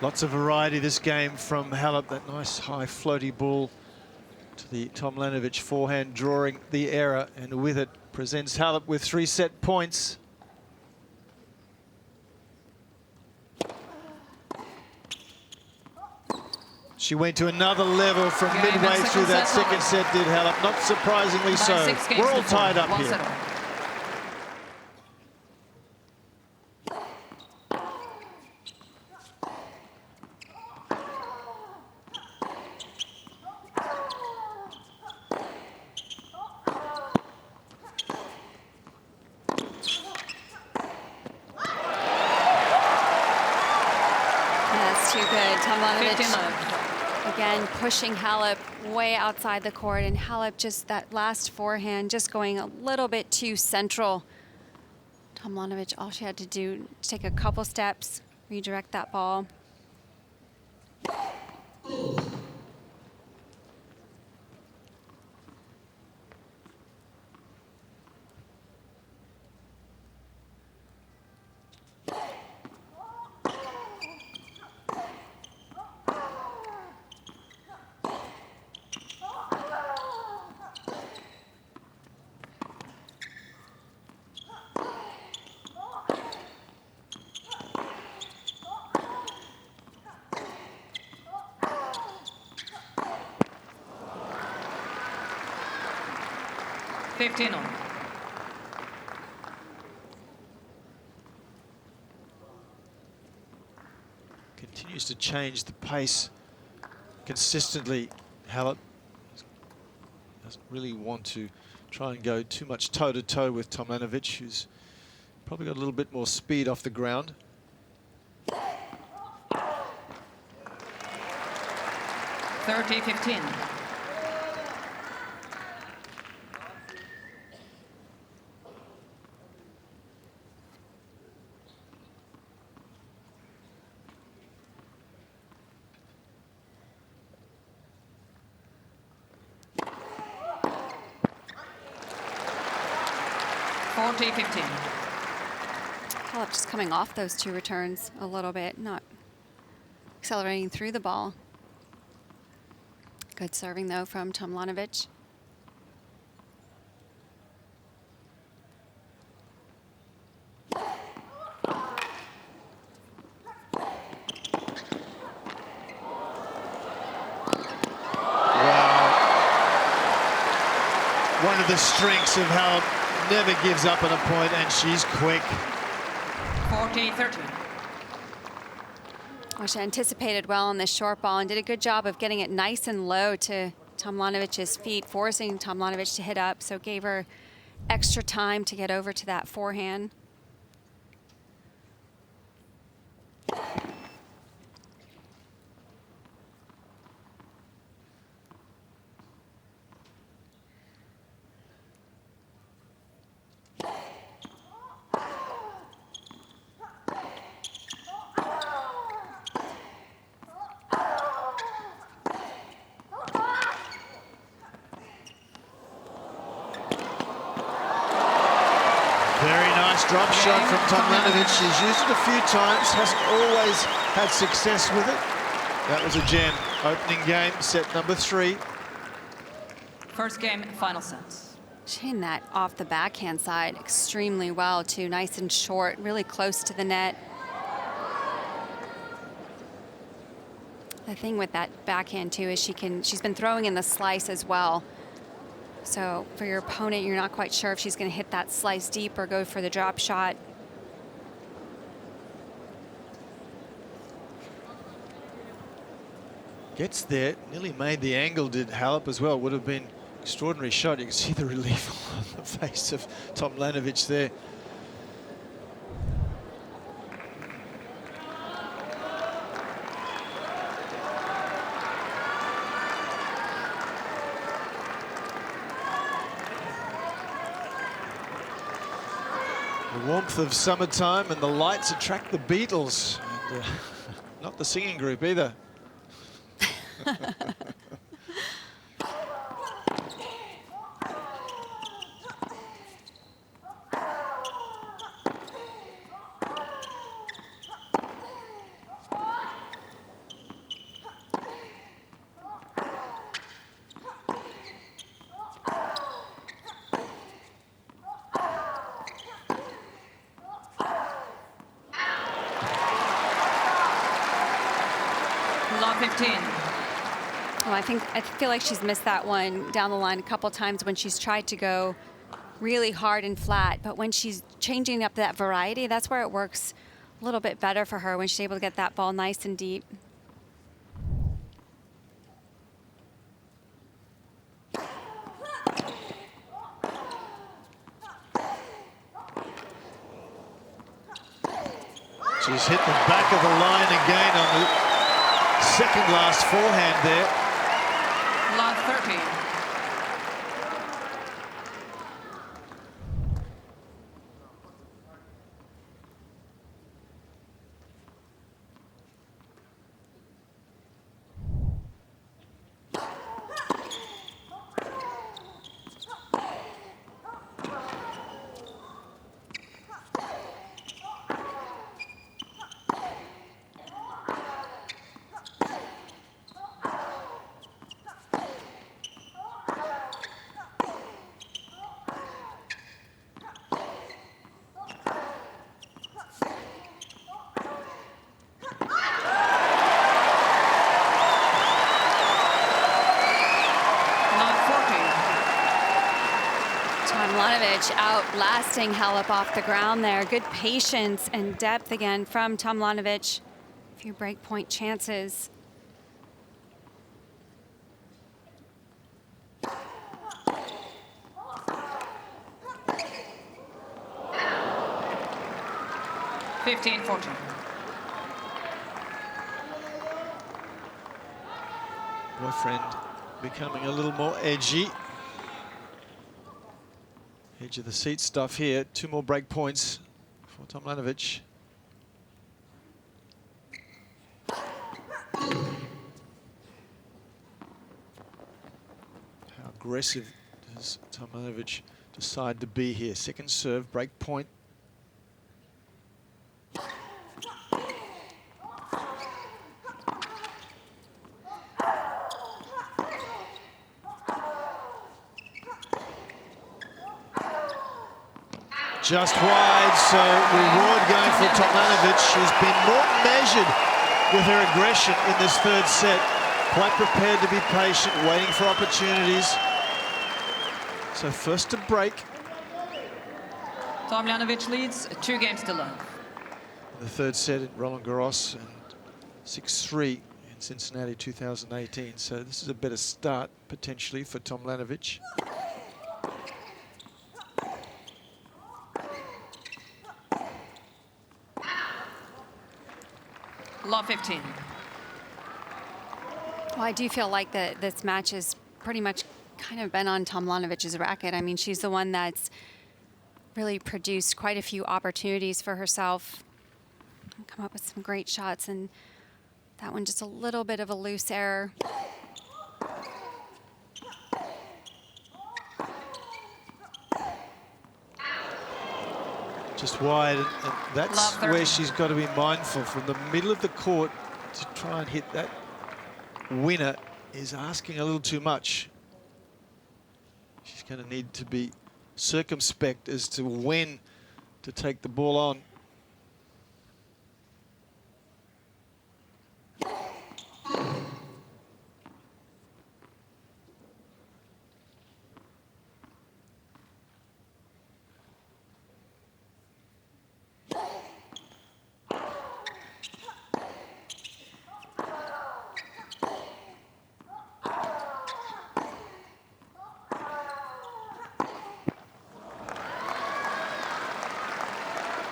Lots of variety this game from Halep. That nice high floaty ball to the Tomljanovic forehand, drawing the error, and with it presents Halep with 3 set points. She went to another level from midway through that second set, did Halep. Not surprisingly so. We're all tied up here. Too good. Tomljanovic again pushing Halep way outside the court, and Halep just that last forehand just going a little bit too central. Tomljanovic, all she had to do was take a couple steps, redirect that ball. Continues to change the pace consistently. Halep doesn't really want to try and go too much toe-to-toe with Tomljanovic, who's probably got a little bit more speed off the ground. (30-15). Halep just coming off those 2 returns a little bit, not accelerating through the ball. Good serving, though, from Tomljanovic. one of the strengths of Halep. Never gives up on a point, and she's quick. 40-13. Well, she anticipated well on this short ball and did a good job of getting it nice and low to Tomljanovic's feet, forcing Tomljanovic to hit up, so gave her extra time to get over to that forehand. Very nice drop shot from Tomljanovic. She's used it a few times, hasn't always had success with it. That was a gem. Opening game, set number 3. First game, final set. She hitting that off the backhand side extremely well, too. Nice and short, really close to the net. The thing with that backhand, too, is she's been throwing in the slice as well. So for your opponent, you're not quite sure if she's going to hit that slice deep or go for the drop shot. Gets there, nearly made the angle, did Halep as well. Would have been extraordinary shot. You can see the relief on the face of Tomljanovic there. The warmth of summertime and the lights attract the Beatles. And, not the singing group either. Love 15. Well, I feel like she's missed that one down the line a couple times when she's tried to go really hard and flat. But when she's changing up that variety, that's where it works a little bit better for her, when she's able to get that ball nice and deep. She's hit the back of the line again on the second last forehand there. Love 13. Tomljanovic outlasting Halep off the ground there. Good patience and depth again from Tomljanovic. A few break point chances. (15-14). Boyfriend becoming a little more edgy. Edge of the seat stuff here. 2 more break points for Tomljanovic. How aggressive does Tomljanovic decide to be here? Second serve, break point. Just wide, so reward going for Tomljanovic. She's been more measured with her aggression in this third set. Quite prepared to be patient, waiting for opportunities. So first to break. Tomljanovic leads 2 games to love. The third set in Roland Garros and 6-3 in Cincinnati 2018. So this is a better start potentially for Tomljanovic. Love 15. Well, I do feel like that this match has pretty much kind of been on Tomljanovic's racket. I mean, she's the one that's really produced quite a few opportunities for herself. Come up with some great shots, and that one just a little bit of a loose error. Just wide, and that's Love where she's got to be mindful. From the middle of the court to try and hit that winner is asking a little too much. She's going to need to be circumspect as to when to take the ball on.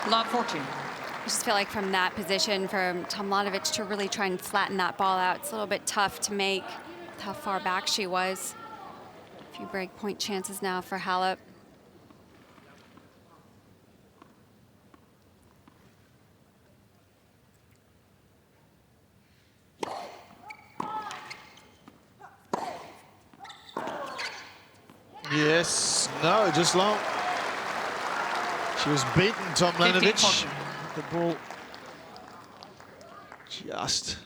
Love 14. I just feel like from that position, for Tomljanovic to really try and flatten that ball out, it's a little bit tough to make with how far back she was. A few break point chances now for Halep. Yes, no, just long. She was beaten, Tomljanovic. The ball just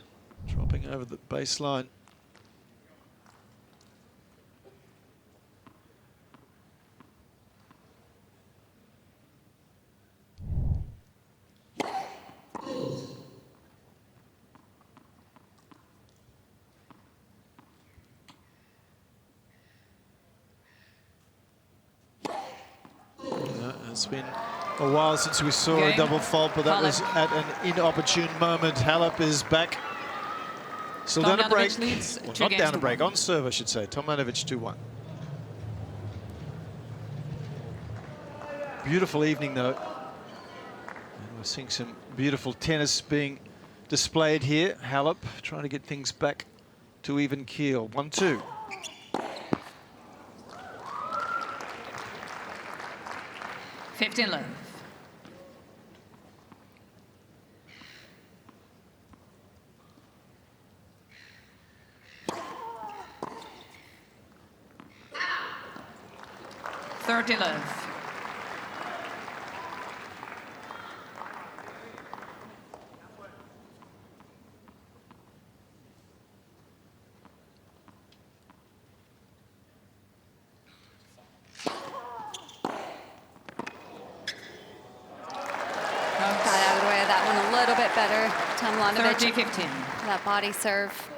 dropping over the baseline. It's been a while since we saw a double fault, but that was at an inopportune moment. Halep is back. Still down a break. Well, not down a break, on serve, I should say. Tomljanovic 2-1. Beautiful evening, though. And we're seeing some beautiful tennis being displayed here. Halep trying to get things back to even keel. 1-2. Fifteen love. Thirty love. Better, Tomljanovic. 30-15. That body serve.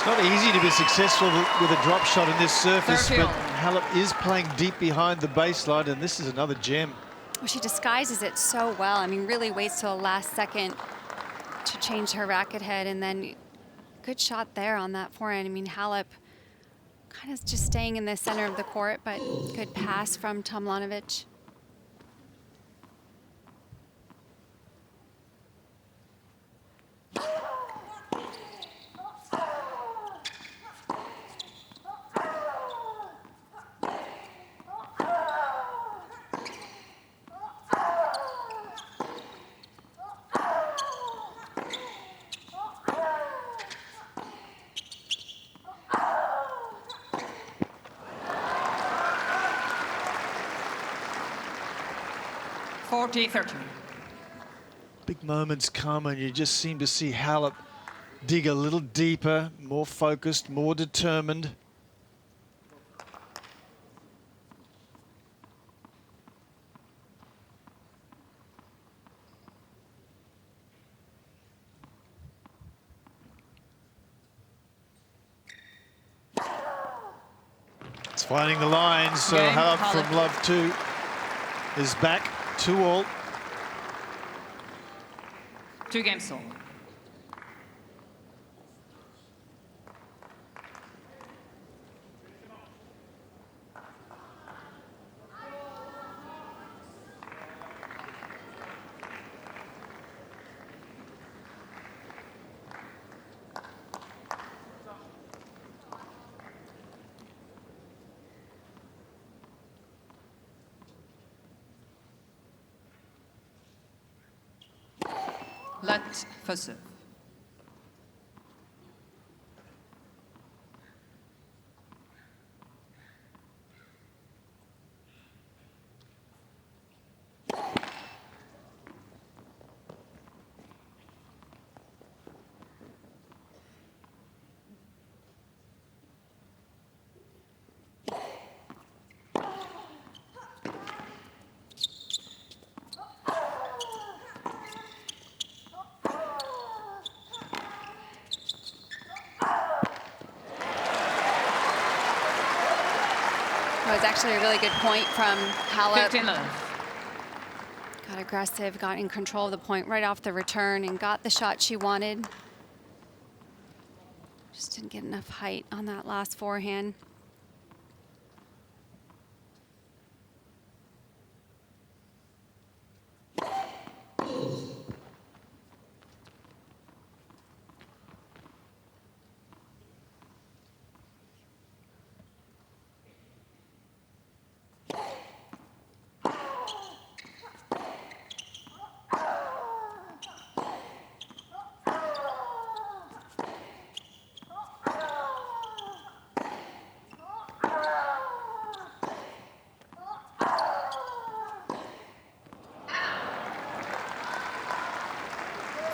Not easy to be successful with a drop shot in this surface, but Halep is playing deep behind the baseline, and this is another gem. Well, she disguises it so well. I mean, really waits till the last second to change her racket head, and then good shot there on that forehand. I mean, Halep kind of just staying in the center of the court, but good pass from Tomljanovic. 40-30. Big moments come and you just seem to see Halep dig a little deeper, more focused, more determined. It's finding the line, so Game, Halep Halep. from love 2 is back 2-all. 2 games sold. Let for serve. It was actually a really good point from Halep. 15 love. Got aggressive, got in control of the point right off the return and got the shot she wanted. Just didn't get enough height on that last forehand.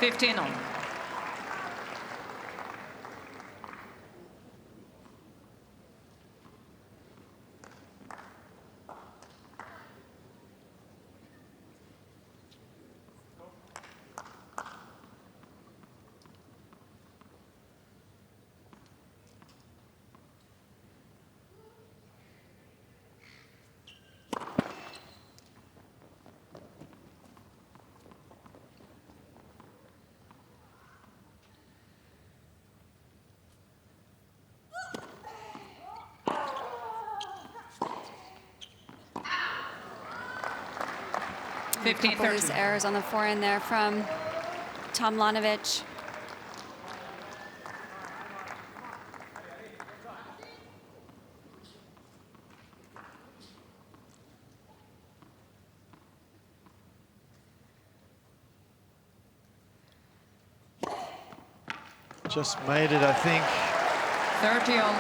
Fifteen on. A couple loose errors on the forehand there from Tomljanovic. Just made it, I think. 30 on.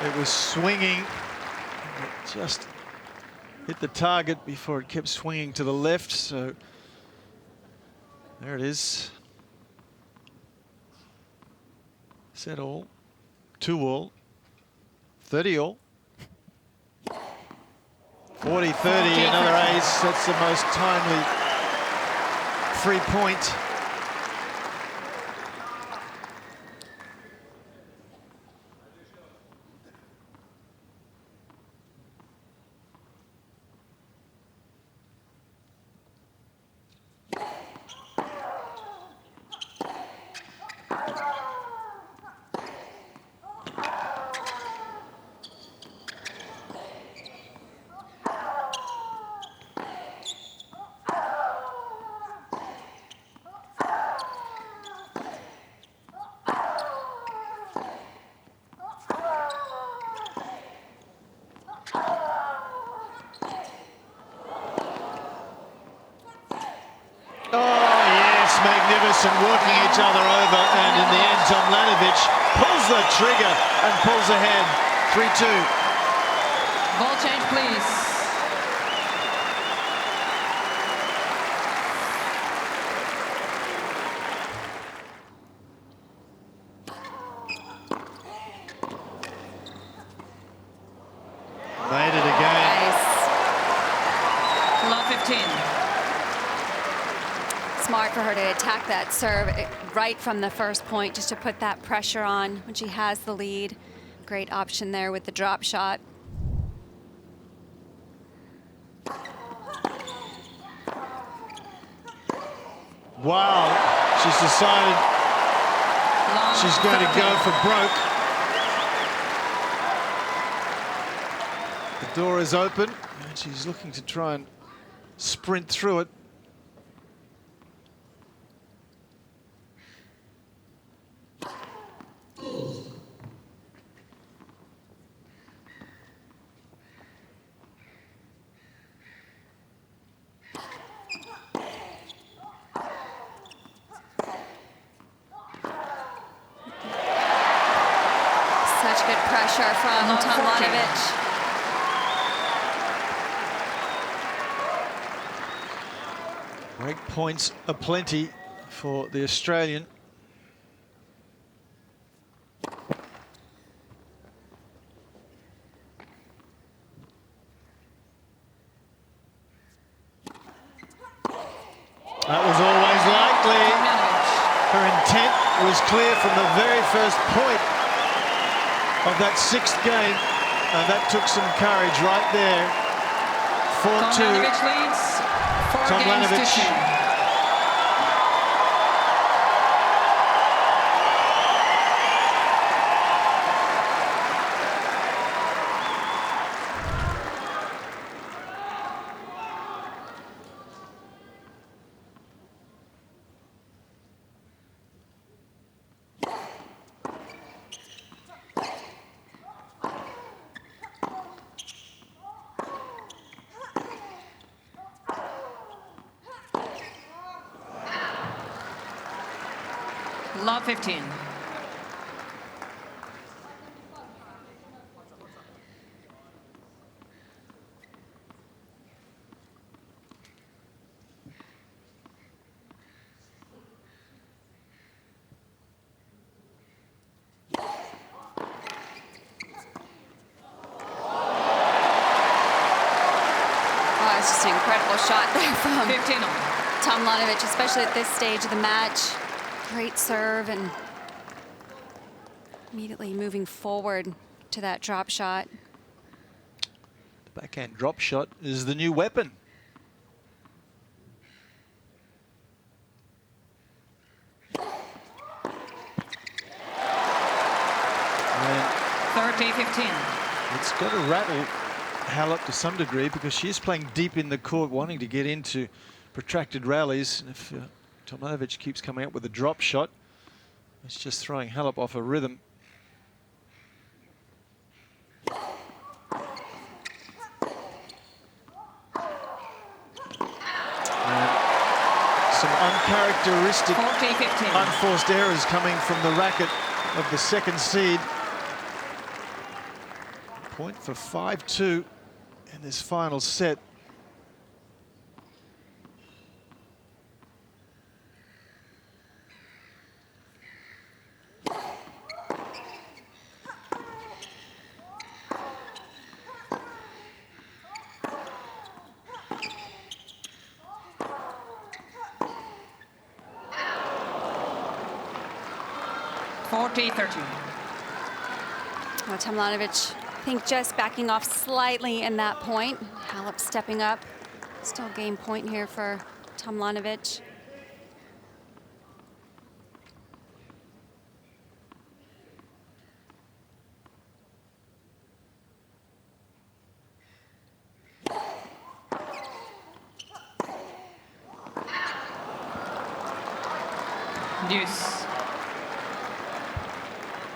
It was swinging. It just hit the target before it kept swinging to the left, so there it is. Set all, 2-all, 30-all. 40-30, another ace. That's the most timely free point. Magnificent, working each other over, and in the end Tomljanovic pulls the trigger and pulls ahead. 3-2. Ball change, please. for her to attack that serve right from the first point, just to put that pressure on when she has the lead. Great option there with the drop shot. Wow, she's decided she's going to go for broke. The door is open and she's looking to try and sprint through it. Such good pressure from Tomljanovic. Break points aplenty for the Australian. That was always likely. Her intent was clear from the very first point of that 6th game, and that took some courage right there. 4-2. Tomljanovic leads 4 games to 2. Love 15. Oh, it's just an incredible shot there from 15 on. Tomljanovic, especially at this stage of the match. Great serve and immediately moving forward to that drop shot. The backhand drop shot is the new weapon. And 30-15. it's got to rattle Halep to some degree because she is playing deep in the court, wanting to get into protracted rallies. And if Tomljanovic keeps coming up with a drop shot, it's just throwing Halep off her rhythm. And some uncharacteristic 40-15. unforced errors coming from the racket of the second seed. Point for 5-2 in this final set. Well, Tomljanovic, I think, just backing off slightly in that point. Halep stepping up. Still game point here for Tomljanovic. Deuce.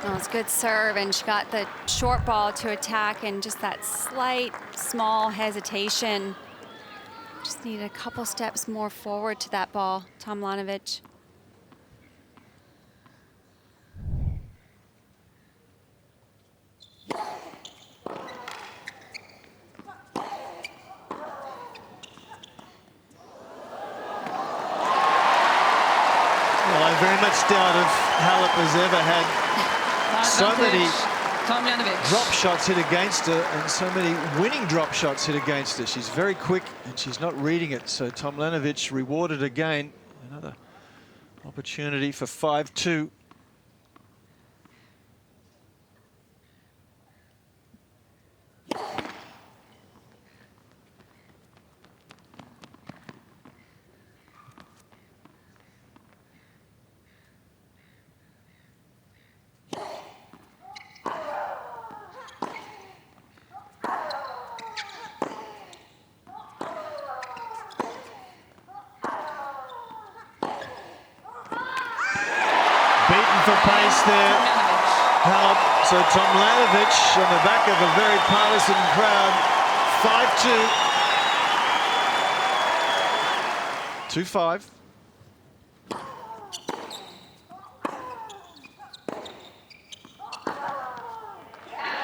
Oh, it's good serve, and she got the short ball to attack, and just that slight, small hesitation. Just needed a couple steps more forward to that ball, Tomljanovic. Well, I very much doubt if Halep has ever had so many drop shots hit against her and so many winning drop shots hit against her. She's very quick and she's not reading it. So Tomljanovic rewarded again. Another Opportunity for 5-2. Beaten for pace there. Halep. So Tomljanovic on the back of a very partisan crowd. 5-2. 2-5.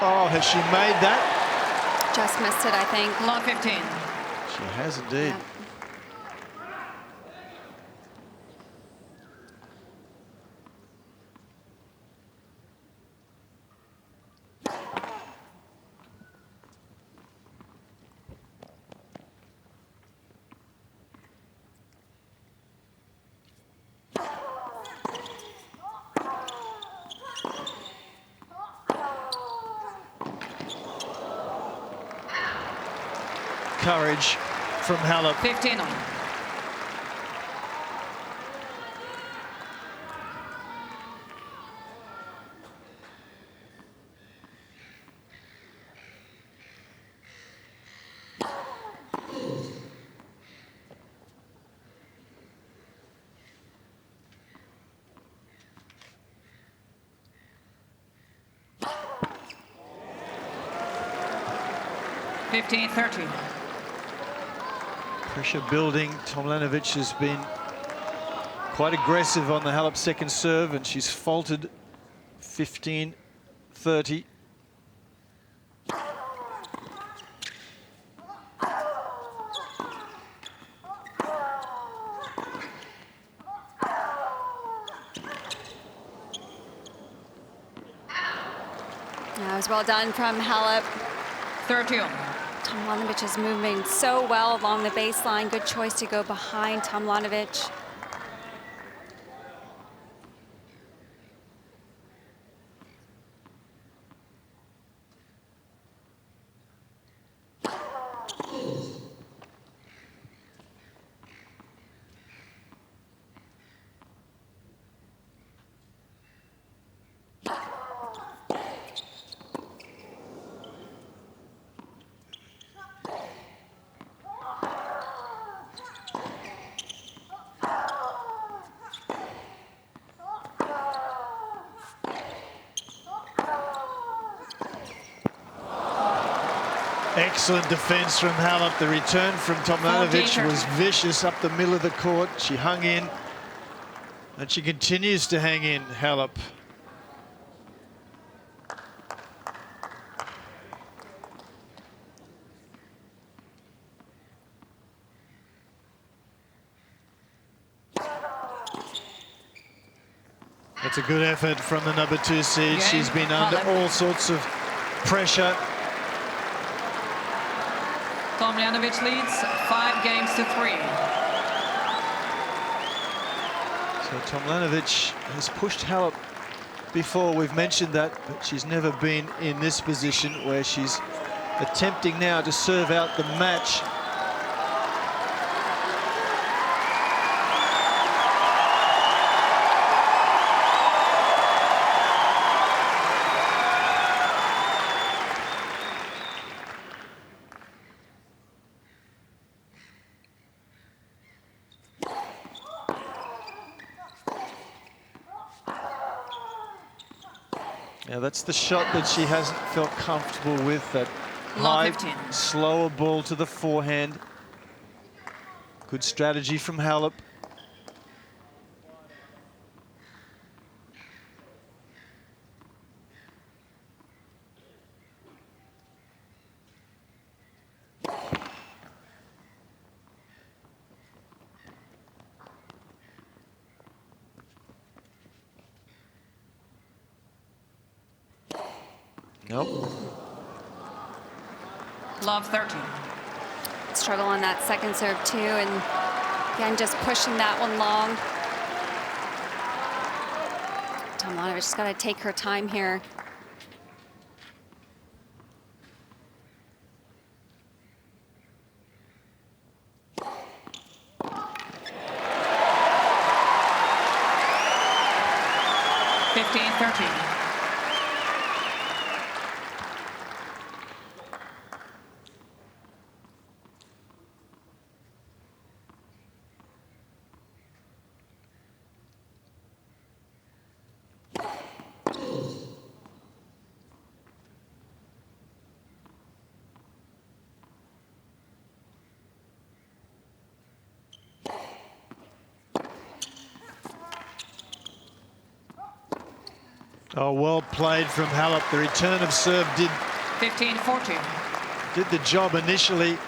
Oh, has she made that? Just missed it, I think. Love 15. She has indeed. Yeah. Courage from Halep. 15 on. $15-13. Pressure building. Tomljanovic has been quite aggressive on the Halep second serve, and she's faltered. 15-30. That was well done from Halep. 30 on. Tomljanovic is moving so well along the baseline. Good choice to go behind Tomljanovic. Excellent defense from Halep. The return from Tomljanovic was vicious up the middle of the court. She hung in, and she continues to hang in, Halep. That's a good effort from the number 2 seed. She's been under all sorts of pressure. Tomljanovic leads 5 games to 3. So Tomljanovic has pushed Halep before, we've mentioned that, but she's never been in this position where she's attempting now to serve out the match. Now that's the shot that she hasn't felt comfortable with, that high, slower ball to the forehand. Good strategy from Halep. Nope. Love 13. Struggle on that second serve too, and again just pushing that one long. Tomljanovic just got to take her time here. Oh, well played from Halep. The return of serve did 15-14. Did the job initially.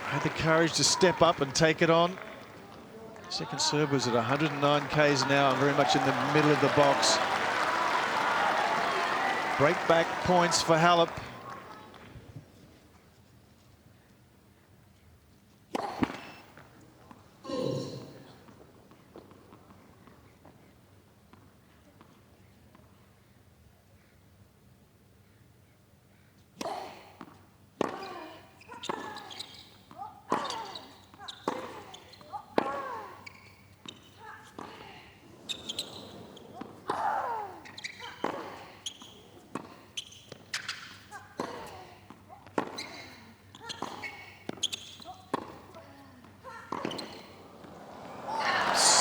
Had the courage to step up and take it on. Second serve was at 109 k's now and very much in the middle of the box. Break back points for Halep.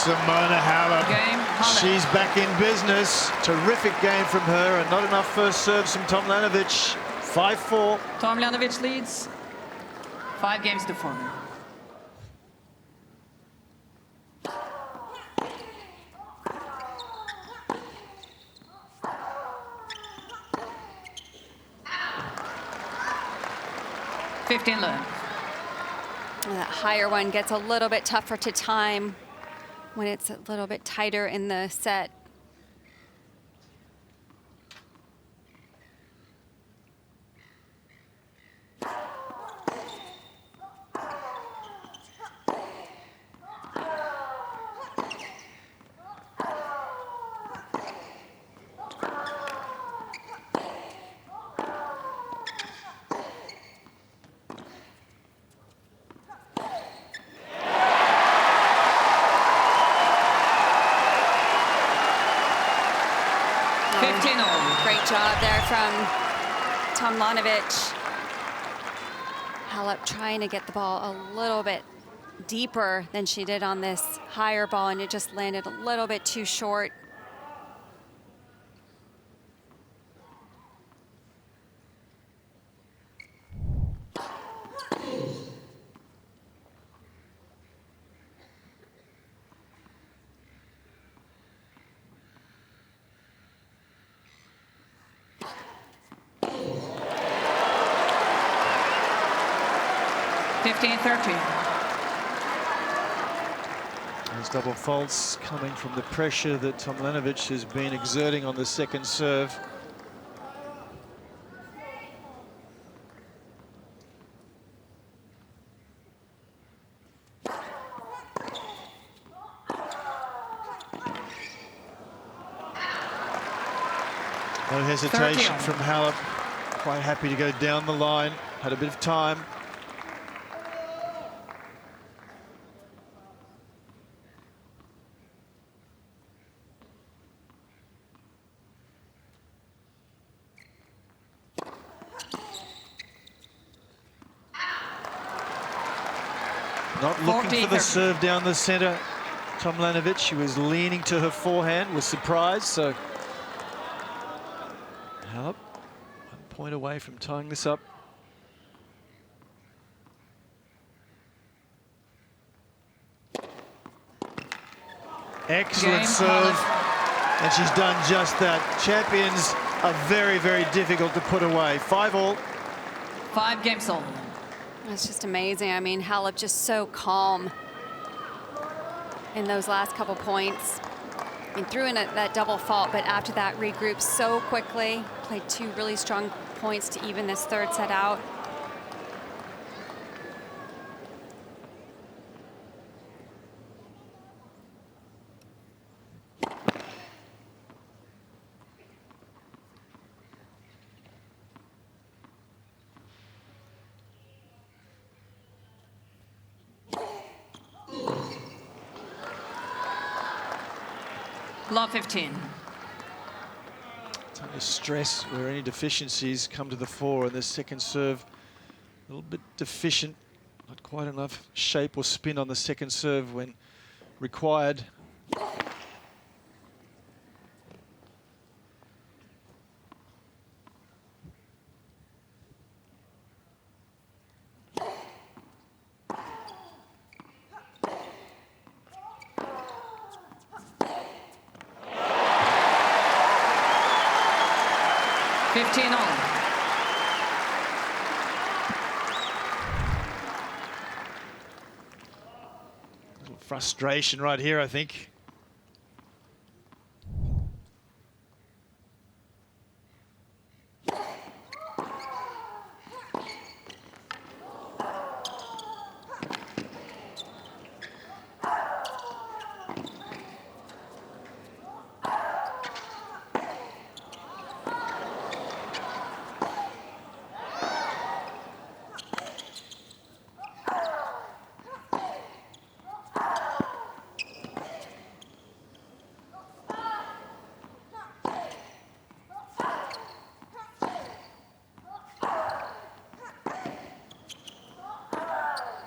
Simona Halep, she's back in business. Terrific game from her and not enough first serves from Tomljanovic. 5-4. Tomljanovic leads 5-4. That higher one gets a little bit tougher to time when it's a little bit tighter in the set. Great job there from Tomljanovic. Halep trying to get the ball a little bit deeper than she did on this higher ball, and it just landed a little bit too short. Those double faults coming from the pressure that Tomljanovic has been exerting on the second serve. No hesitation from Halep. Quite happy to go down the line. Had a bit of time. Not looking for the serve down the center. Tomljanovic, she was leaning to her forehand, was surprised, so Halep, 1 point away from tying this up. Excellent serve, and she's done just that. Champions are very, very difficult to put away. 5-all. 5-all. That's just amazing. I mean, Halep just so calm in those last couple points. I mean, threw in that double fault, but after that regrouped so quickly, played 2 really strong points to even this third set out. Love 15. It's only stress where any deficiencies come to the fore, and the second serve a little bit deficient, not quite enough shape or spin on the second serve when required. Frustration right here, I think.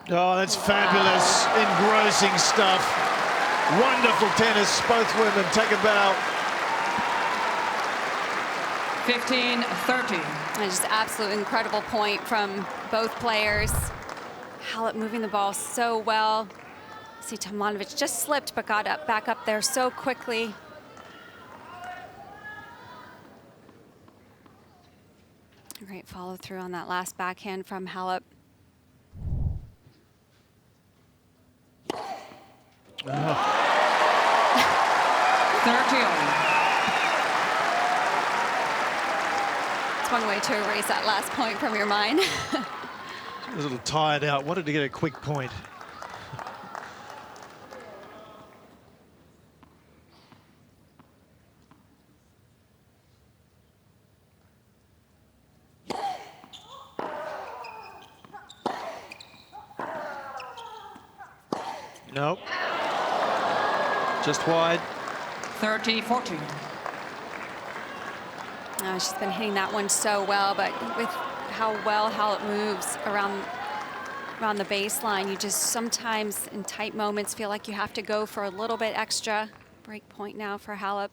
Oh, that's fabulous, engrossing stuff. Wonderful tennis, both women take a bow. 15-30. And just absolute incredible point from both players. Halep moving the ball so well. See, Tomljanovic just slipped but got up, back up there so quickly. Great follow through on that last backhand from Halep. Oh. 30. It's one way to erase that last point from your mind. I was a little tired out, wanted to get a quick point. Nope. Just wide. 30-40. Oh, she's been hitting that one so well, but with how well Halep moves around the baseline, you just sometimes in tight moments feel like you have to go for a little bit extra. Break point now for Halep.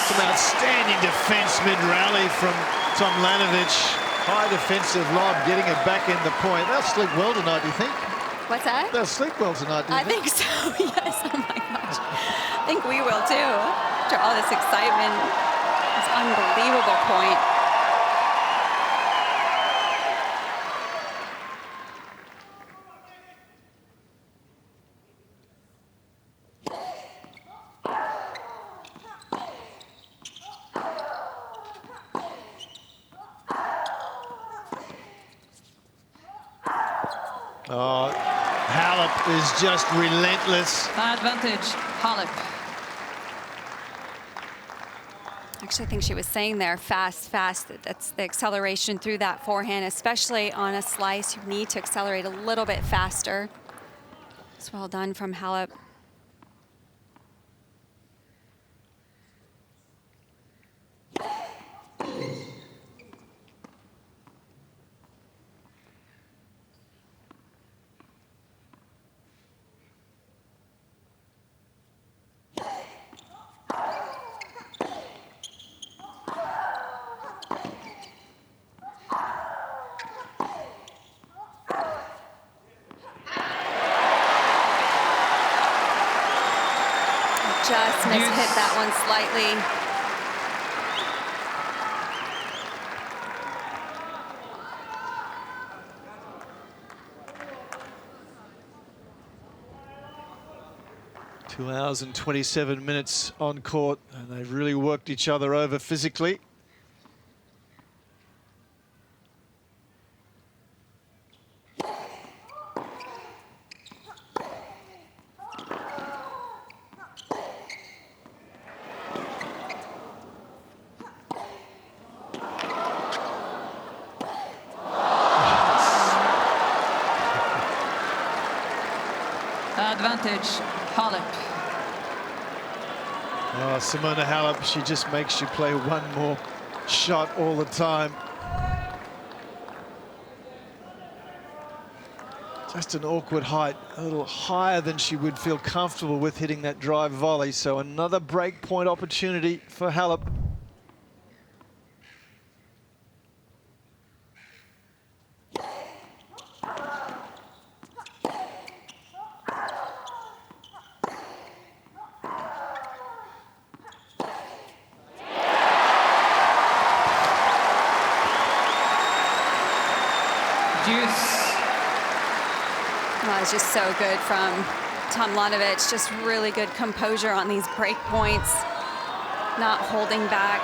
Some outstanding defense mid-rally from Tomljanovic. High defensive lob, getting it back in the point. They'll sleep well tonight, do you think? What's that? They'll sleep well tonight, do you think? I think so, yes. Oh my gosh. I think we will too. After all this excitement, this unbelievable point. Oh, Halep is just relentless. Advantage, Halep. Actually, I think she was saying there, fast, fast. That's the acceleration through that forehand, especially on a slice. You need to accelerate a little bit faster. It's well done from Halep. hit that one slightly. Two hours and 27 minutes on court, and they've really worked each other over physically. Advantage, Halep. Oh, Simona Halep, she just makes you play one more shot all the time. Just an awkward height, a little higher than she would feel comfortable with hitting that drive volley. So another break point opportunity for Halep. Well, it's just so good from Tomljanovic. Just really good composure on these break points, not holding back.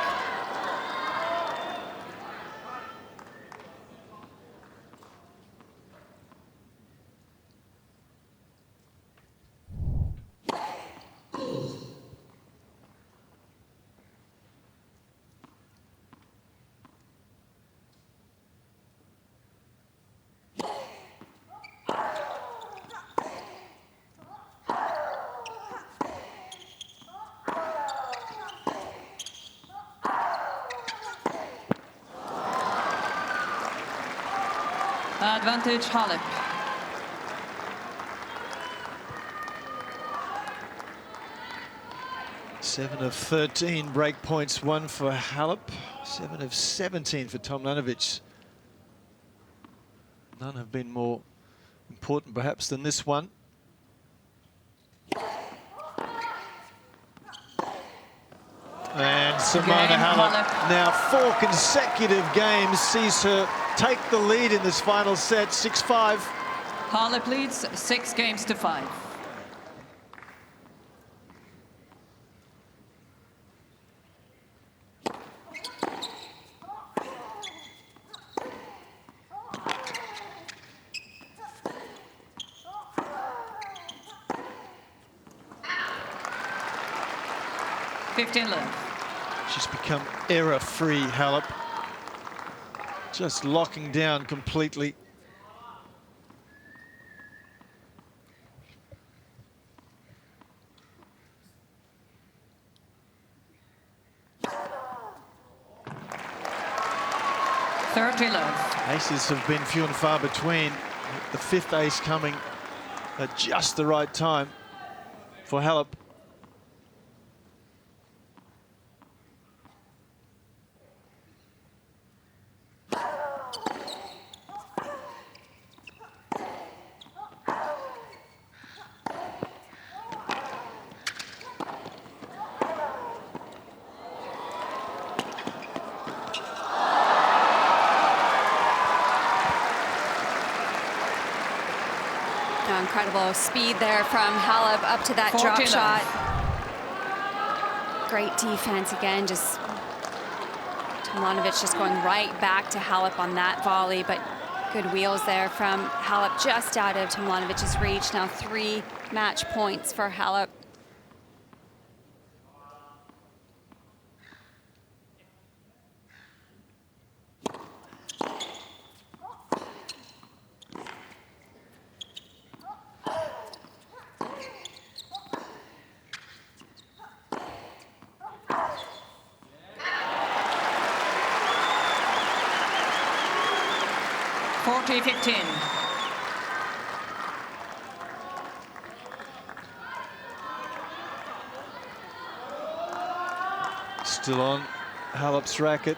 Advantage, Halep. Seven of 13 break points, one for Halep. 7 of 17 for Tomljanovic. None have been more important, perhaps, than this one. And Simona Halep, now 4 consecutive games, sees her take the lead in this final set, 6-5. Halep leads 6 games to 5. She's become error-free, Halep. Just locking down completely. Aces have been few and far between. The 5th ace coming at just the right time for Halep. Incredible speed there from Halep up to that drop shot. Great defense again, just Tomljanovic just going right back to Halep on that volley, but good wheels there from Halep just out of Tomljanovic's reach. Now 3 match points for Halep. Still on Halep's racket.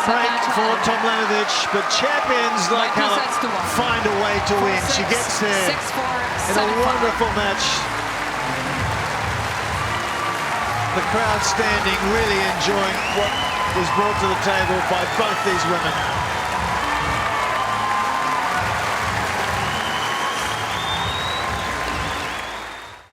break match for Halep. Tomljanovic, but champions like By 2 Halep sets to 1. find a way to win. She 4-6, gets there 6-4, in a 7-5. wonderful match. The crowd standing, really enjoying what was brought to the table by both these women.